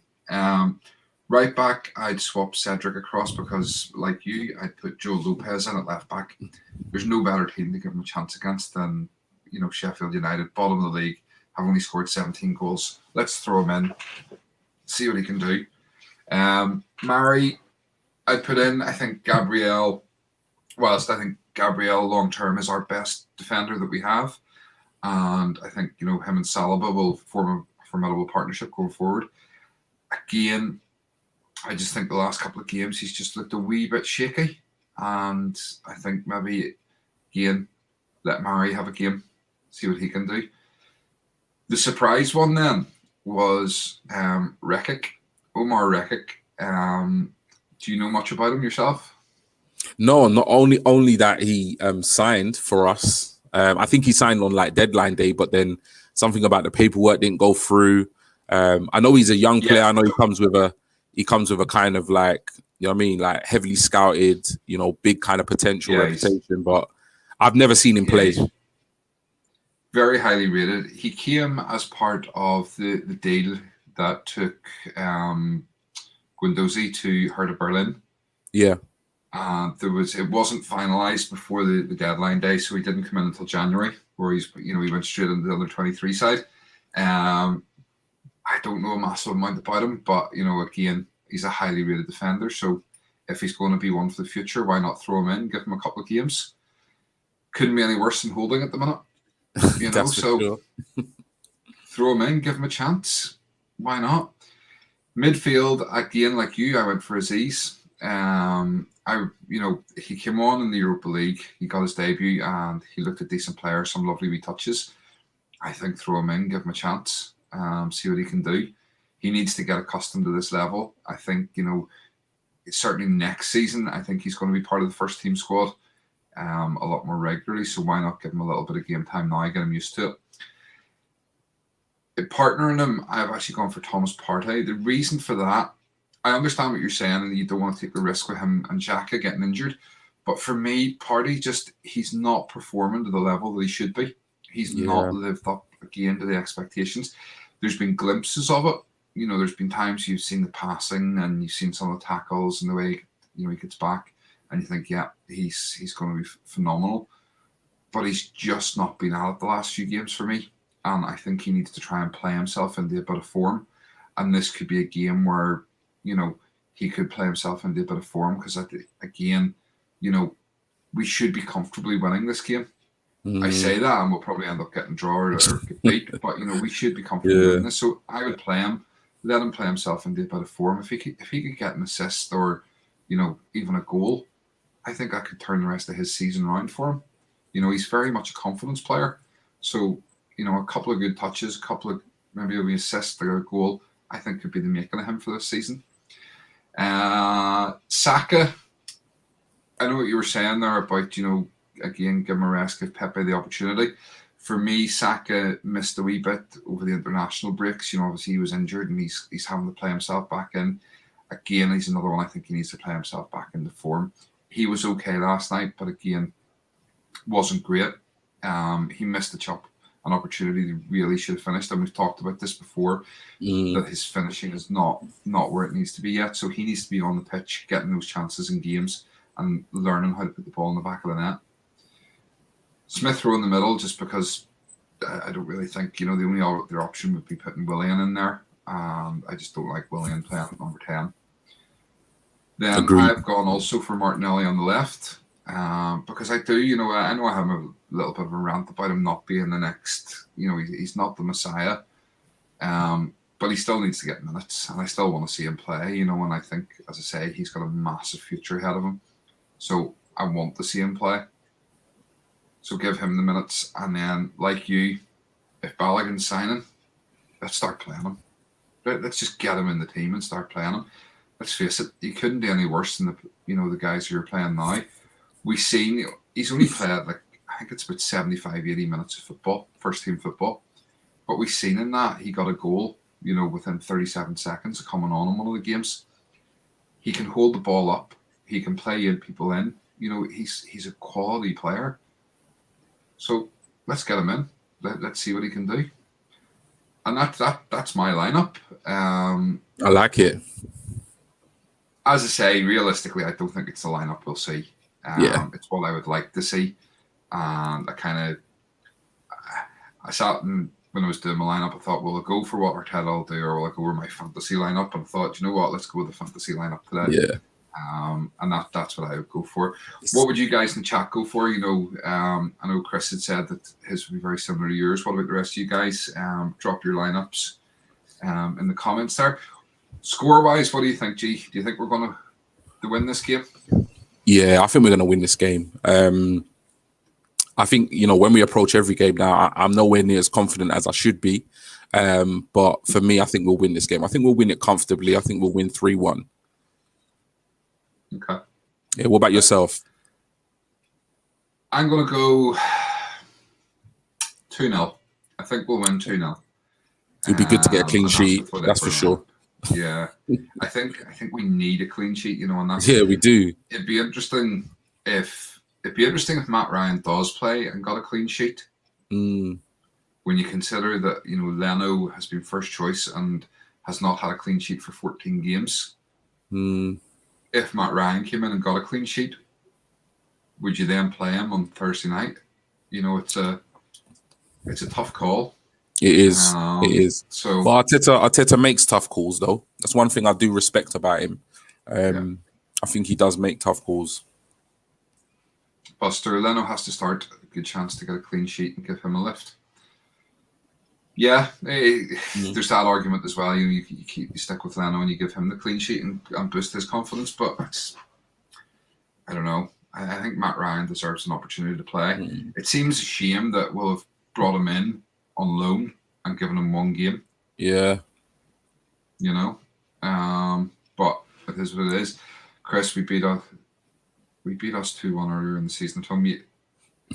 Right back, I'd swap Cedric across because, like you, I'd put Joe Lopez in at left back. There's no better team to give him a chance against than, you know, Sheffield United, bottom of the league, have only scored 17 goals. Let's throw him in, see what he can do. Mari, I'd put in, I think Gabriel, whilst I think Gabriel long-term is our best defender that we have, and I think, you know, him and Saliba will form a formidable partnership going forward. Again, I just think the last couple of games he's just looked a wee bit shaky, and I think maybe, again, let Mari have a game, see what he can do. The surprise one then was Rekic, Omar Rekic. Do you know much about him yourself? No, not only that he signed for us. I think he signed on like deadline day, but then something about the paperwork didn't go through. I know he's a young player. I know he comes with a kind of like, you know what I mean, like heavily scouted, you know, big kind of potential reputation, but I've never seen him play. Very highly rated. He came as part of the deal that took Guendouzi to Hertha Berlin. Yeah. It wasn't finalized before the deadline day, so he didn't come in until January, where he went straight into the under 23 side. I don't know a massive amount about him, but, you know, again, he's a highly rated defender. So if he's going to be one for the future, why not throw him in, give him a couple of games? Couldn't be any worse than Holding at the minute. You know, so sure. Throw him in, give him a chance. Why not? Midfield, again, like you, I went for Aziz. He came on in the Europa League. He got his debut and he looked a decent player, some lovely wee touches. I think throw him in, give him a chance, see what he can do. He needs to get accustomed to this level. I think, you know, certainly next season, I think he's going to be part of the first team squad a lot more regularly. So why not give him a little bit of game time now, get him used to it. Partnering him, I've actually gone for Thomas Partey. The reason for that, I understand what you're saying, and you don't want to take the risk with him and Xhaka getting injured. But for me, Partey he's not performing to the level that he should be. He's not lived up again to the expectations. There's been glimpses of it. You know, there's been times you've seen the passing and you've seen some of the tackles and the way, you know, he gets back, and you think, yeah, he's going to be phenomenal. But he's just not been at it the last few games for me. And I think he needs to try and play himself into a bit of form. and this could be a game where, he could play himself into a bit of form, because again, we should be comfortably winning this game. I say that, and we'll probably end up getting draw or get beat, but we should be comfortable winning this. So I would play him, let him play himself into a bit of form. If he could get an assist or, even a goal, I think that could turn the rest of his season around for him. He's very much a confidence player. So, a couple of good touches, a couple of maybe a assist or a goal, I think could be the making of him for this season. Saka, I know what you were saying there about, again, give him a rest, give Pepe the opportunity. For me, Saka missed a wee bit over the international breaks. Obviously he was injured and he's having to play himself back in. Again, he's another one I think he needs to play himself back into form. He was okay last night, but again, wasn't great. He missed an opportunity he really should have finished, and we've talked about this before, that his finishing is not where it needs to be yet. So he needs to be on the pitch, getting those chances in games and learning how to put the ball in the back of the net. Smith Rowe in the middle, just because I don't really think, the only other option would be putting Willian in there. I just don't like Willian playing at number 10. Then Agreed. I've gone also for Martinelli on the left, because I do, I know I have a little bit of a rant about him not being the next, he's not the Messiah, but he still needs to get minutes, and I still want to see him play, and I think, as I say, he's got a massive future ahead of him, so I want to see him play. So give him the minutes, and then, like you, if Balogun's signing, let's start playing him. Let's just get him in the team and start playing him. Let's face it, he couldn't do any worse than the guys who are playing now. We've seen he's only played I think it's about 75, 80 minutes of football, first team football. But we've seen in that he got a goal, within 37 seconds of coming on in one of the games. He can hold the ball up. He can play people in. He's a quality player. So let's get him in. Let's see what he can do. And that's my lineup. I like it. As I say, realistically, I don't think it's the lineup we'll see. It's what I would like to see. And I sat and when I was doing my lineup, I thought, will I go for what Arteta will do, or will I go with my fantasy lineup? And I thought, you know what, let's go with the fantasy lineup today. Yeah. And that's what I would go for. What would you guys in the chat go for? I know Chris had said that his would be very similar to yours. What about the rest of you guys? Drop your lineups in the comments there. Score-wise, what do you think, G? Do you think we're going to win this game? Yeah, I think we're going to win this game. I think, when we approach every game now, I'm nowhere near as confident as I should be. But for me, I think we'll win this game. I think we'll win it comfortably. I think we'll win 3-1. Okay. Yeah, what about yourself? I'm going to go 2-0. I think we'll win 2-0. It'd be good to get a clean sheet, that's for sure. Yeah. I think we need a clean sheet, and that's... Yeah, we do. It'd be interesting if Matt Ryan does play and got a clean sheet. When you consider that, Leno has been first choice and has not had a clean sheet for 14 games. If Matt Ryan came in and got a clean sheet, would you then play him on Thursday night? It's a tough call. It is. It is. So, but Arteta makes tough calls, though. That's one thing I do respect about him. I think he does make tough calls. Buster, Leno has to start. A good chance to get a clean sheet and give him a lift. Yeah, there's that argument as well. You stick with Leno and you give him the clean sheet and boost his confidence. But I don't know. I think Matt Ryan deserves an opportunity to play. It seems a shame that we'll have brought him in on loan and given him one game. Yeah. But it is what it is. Chris, we beat us 2-1 earlier in the season. Tell me,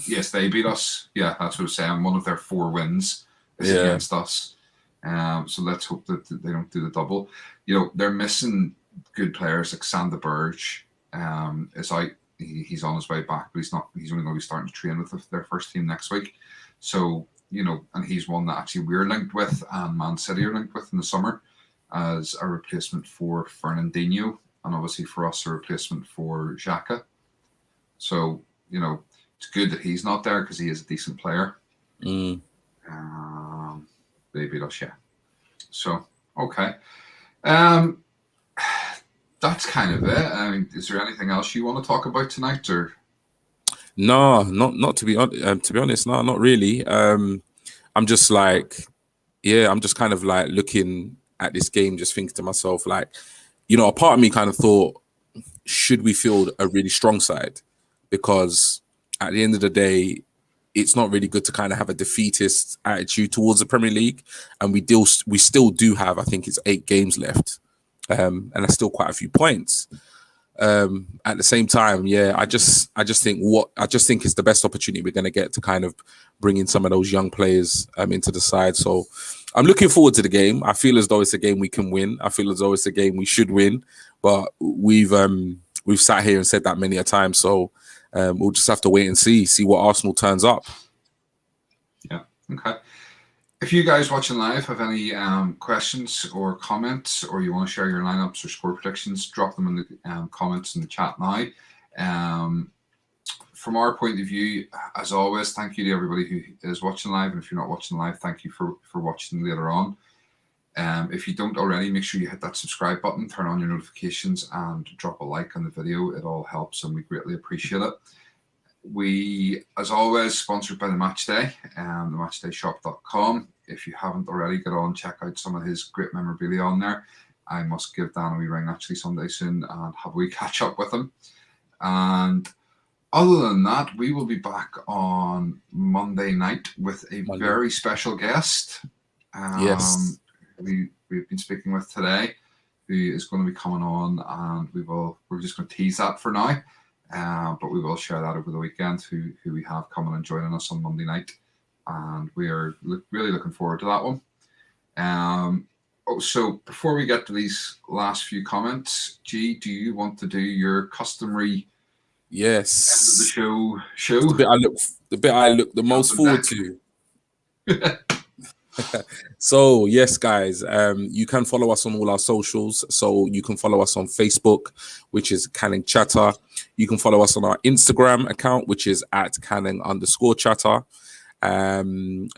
yes, they beat us. Yeah, that's what I'm saying. One of their 4 wins is against us. So let's hope that they don't do the double. They're missing good players like Sander Berge. Is out. He's on his way back, but he's only going to be starting to train with their first team next week. So, and he's one that actually we're linked with and Man City are linked with in the summer as a replacement for Fernandinho, and obviously for us a replacement for Xhaka. So, it's good that he's not there because he is a decent player. They beat us, yeah. So, Okay. That's kind of it. I mean, is there anything else you want to talk about tonight, or? No, not to be honest, no, not really. I'm just like, yeah, I'm just kind of like looking at this game, just thinking to myself, like, a part of me kind of thought, should we field a really strong side? Because at the end of the day, it's not really good to kind of have a defeatist attitude towards the Premier League, and we still do have, I think it's 8 games left, and that's still quite a few points. At the same time, yeah, I just think it's the best opportunity we're going to get to kind of bring in some of those young players into the side. So I'm looking forward to the game. I feel as though it's a game we can win. I feel as though it's a game we should win, but we've sat here and said that many a time. So we'll just have to wait and see what Arsenal turns up. Yeah. Okay. If you guys watching live have any questions or comments, or you want to share your lineups or score predictions, drop them in the comments in the chat now. From our point of view, as always, thank you to everybody who is watching live. And if you're not watching live, thank you for watching later on. If you don't already, make sure you hit that subscribe button, turn on your notifications, and drop a like on the video. It all helps, and we greatly appreciate it. We, as always, sponsored by the Matchday, thematchdayshop.com. If you haven't already, get on, check out some of his great memorabilia on there. I must give Dan a wee ring actually someday soon and have a wee catch up with him. And other than that, we will be back on Monday night with a very special guest. Yes. We've been speaking with today, who is going to be coming on, and we're just going to tease that for now. But we will share that over the weekend, who we have coming and joining us on Monday night. And we are really looking forward to that one. So before we get to these last few comments, G, do you want to do your customary end of the show? The bit I look the most forward to. So yes, guys, you can follow us on all our socials. So you can follow us on Facebook, which is Canning Chatter. You can follow us on our Instagram account, which is at Canning_Chatter.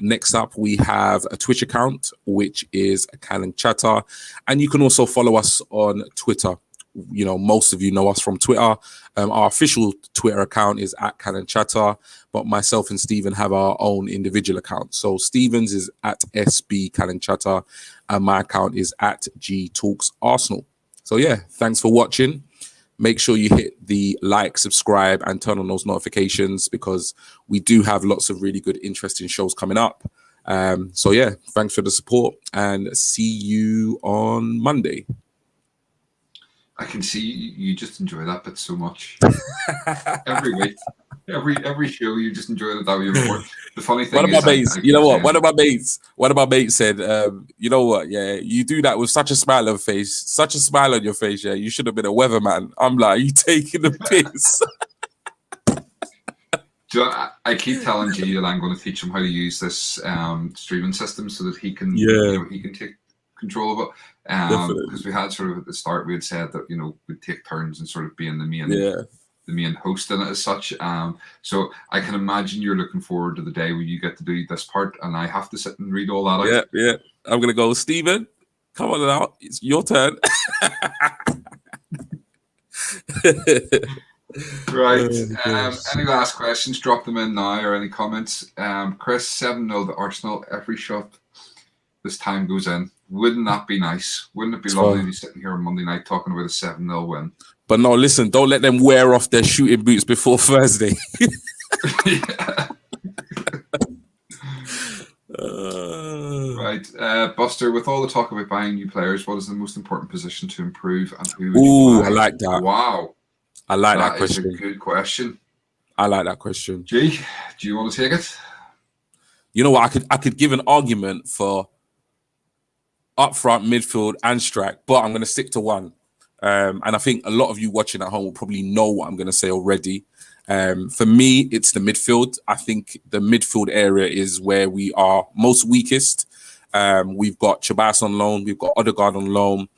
Next up, we have a Twitch account, which is Canning Chatter, and you can also follow us on Twitter. Most of you know us from Twitter. Our official Twitter account is at Canning Chatter, but myself and Stephen have our own individual account. So Stephen's is at SB Canning Chatter, and my account is at G Talks Arsenal. So yeah, thanks for watching. Make sure you hit the like, subscribe, and turn on those notifications, because we do have lots of really good, interesting shows coming up. So yeah, thanks for the support, and see you on Monday. I can see you just enjoy that bit so much. Every week, every show, you just enjoy it that way more. The funny thing One of is, my mates, one of my mates said, you know what, yeah, you do that with such a smile on your face, yeah, you should have been a weatherman. I'm like, you taking the piss? I keep telling G that I'm going to teach him how to use this streaming system so that he can, he can take control of it. Because we had sort of at the start, we had said that we'd take turns and sort of being the main host in it as such. So I can imagine you're looking forward to the day where you get to do this part, and I have to sit and read all that out. Yeah. I'm gonna go, Stephen. Come on now, it's your turn. Right. Any last questions? Drop them in now, or any comments. Chris, 7-0 to Arsenal. Every shot this time goes in. Wouldn't that be nice? Wouldn't it be lovely to be sitting here on Monday night talking about a 7-0 win? But no, listen, don't let them wear off their shooting boots before Thursday. Right. Buster, with all the talk about buying new players, what is the most important position to improve, and who would you buy? I like that. Wow. I like that question. That is a good question. I like that question. G, do you want to take it? You know what? I could give an argument for up front, midfield, and strike, but I'm going to stick to one. And I think a lot of you watching at home will probably know what I'm going to say already. For me, it's the midfield. I think the midfield area is where we are most weakest. We've got Chabas on loan. We've got Odegaard on loan.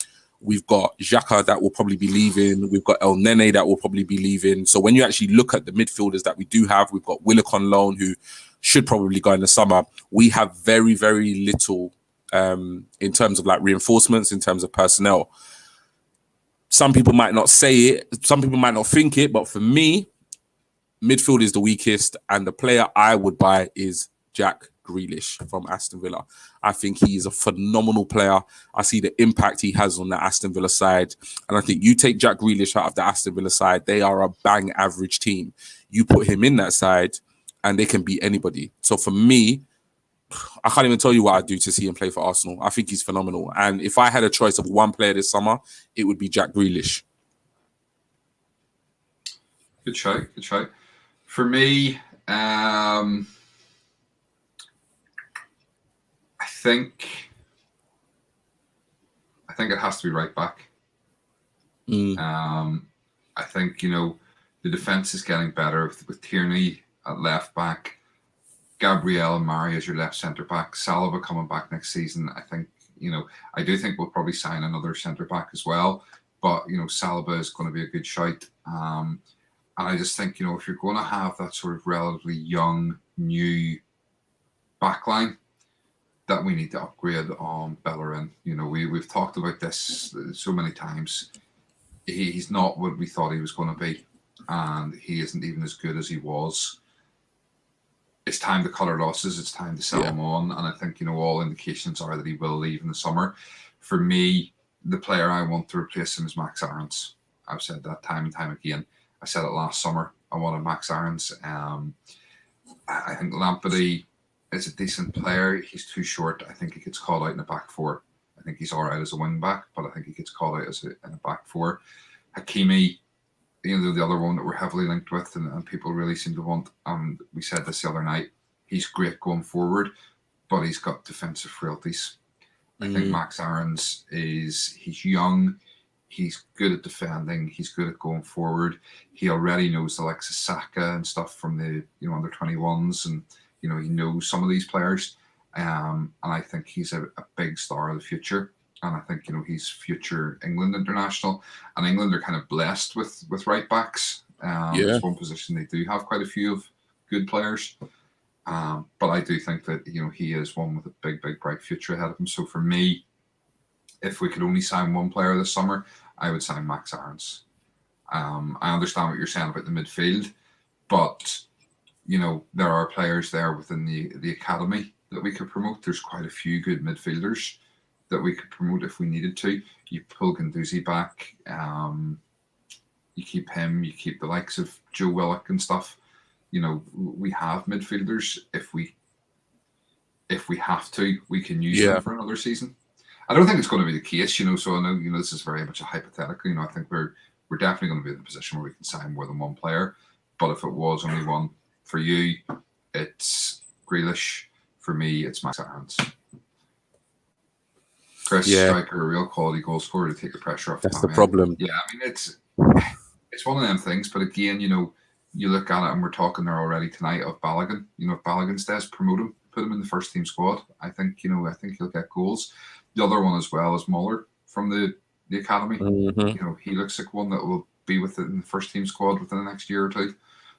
We've got Xhaka that will probably be leaving. We've got El Nene that will probably be leaving. So when you actually look at the midfielders that we do have, we've got Willock on loan, who should probably go in the summer. We have very, very little in terms of like reinforcements, in terms of personnel. Some people might not say it, some people might not think it, but for me, midfield is the weakest, and the player I would buy is Jack Grealish from Aston Villa. I think he is a phenomenal player. I see the impact he has on the Aston Villa side, and I think you take Jack Grealish out of the Aston Villa side, they are a bang average team. You put him in that side, and they can beat anybody. So for me, I can't even tell you what I'd do to see him play for Arsenal. I think he's phenomenal. And if I had a choice of one player this summer, it would be Jack Grealish. Good shout. Good shout. For me, I think it has to be right back. I think, the defense is getting better with Tierney at left back, Gabriel and Mari as your left centre back, Saliba coming back next season. I think, I do think we'll probably sign another centre back as well. But, Saliba is going to be a good shout. And I just think, if you're going to have that sort of relatively young, new backline, that we need to upgrade on Bellerin. We've talked about this so many times. He's not what we thought he was going to be, and he isn't even as good as he was. It's time to cut our losses. It's time to sell him on, and I think all indications are that he will leave in the summer. For me, the player I want to replace him is Max Aarons. I've said that time and time again. I said it last summer. I wanted Max Aarons. I think Lamptey is a decent player. He's too short. I think he gets called out in the back four. I think he's all right as a wing back, but I think he gets called out in a back four. Hakimi, the other one that we're heavily linked with and people really seem to want. We said this the other night. He's great going forward, but he's got defensive frailties. I think Max Aarons he's young. He's good at defending. He's good at going forward. He already knows the likes of Saka and stuff from the under 21s, and he knows some of these players. And I think he's a big star of the future. And I think he's future England international. And England are kind of blessed with right backs. It's one position they do have quite a few of good players. But I do think that he is one with a big, big, bright future ahead of him. So for me, if we could only sign one player this summer, I would sign Max Aarons. I understand what you're saying about the midfield, but there are players there within the academy that we could promote. There's quite a few good midfielders that we could promote if we needed to. You pull Guendouzi back, you keep him, you keep the likes of Joe Willock and stuff. We have midfielders. If we have to, we can use them for another season. I don't think it's going to be the case, so I know, this is very much a hypothetical. I think we're definitely going to be in a position where we can sign more than one player. But if it was only one, for you, it's Grealish. For me, it's Max Aarons. Chris, striker, a real quality goal scorer to take the pressure off. That's the problem. Yeah, I mean, it's one of them things. But again, you look at it, and we're talking there already tonight of Balogun. If Balogun stays, promote him, put him in the first team squad. I think he'll get goals. The other one as well is Muller from the academy. He looks like one that will be in the first team squad within the next year or two.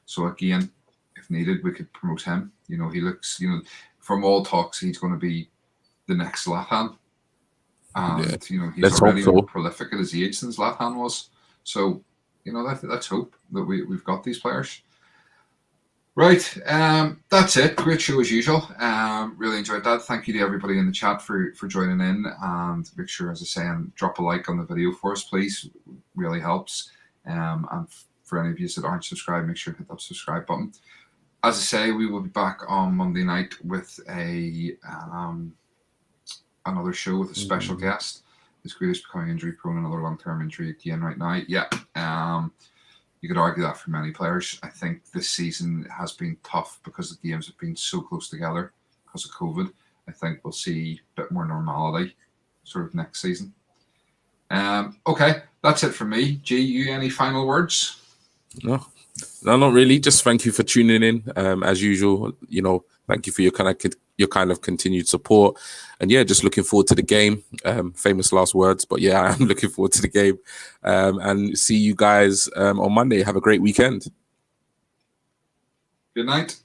So again, if needed, we could promote him. He looks, from all talks, he's going to be the next Zlatan. And, he's already more prolific at his age than Zlatan was. So, let's hope that we've got these players. Right. That's it. Great show as usual. Really enjoyed that. Thank you to everybody in the chat for joining in. And make sure, as I say, drop a like on the video for us, please. Really helps. And for any of you that aren't subscribed, make sure to hit that subscribe button. As I say, we will be back on Monday night with another show with a special guest. This Grealish becoming injury prone, another long-term injury again right now. Yeah. You could argue that for many players. I think this season has been tough because the games have been so close together because of COVID. I think we'll see a bit more normality sort of next season. Okay, that's it from me. G, you any final words? No, not really. Just thank you for tuning in. As usual, thank you for your kind of continued support. And just looking forward to the game. Famous last words, but I'm looking forward to the game. And see you guys on Monday. Have a great weekend. Good night.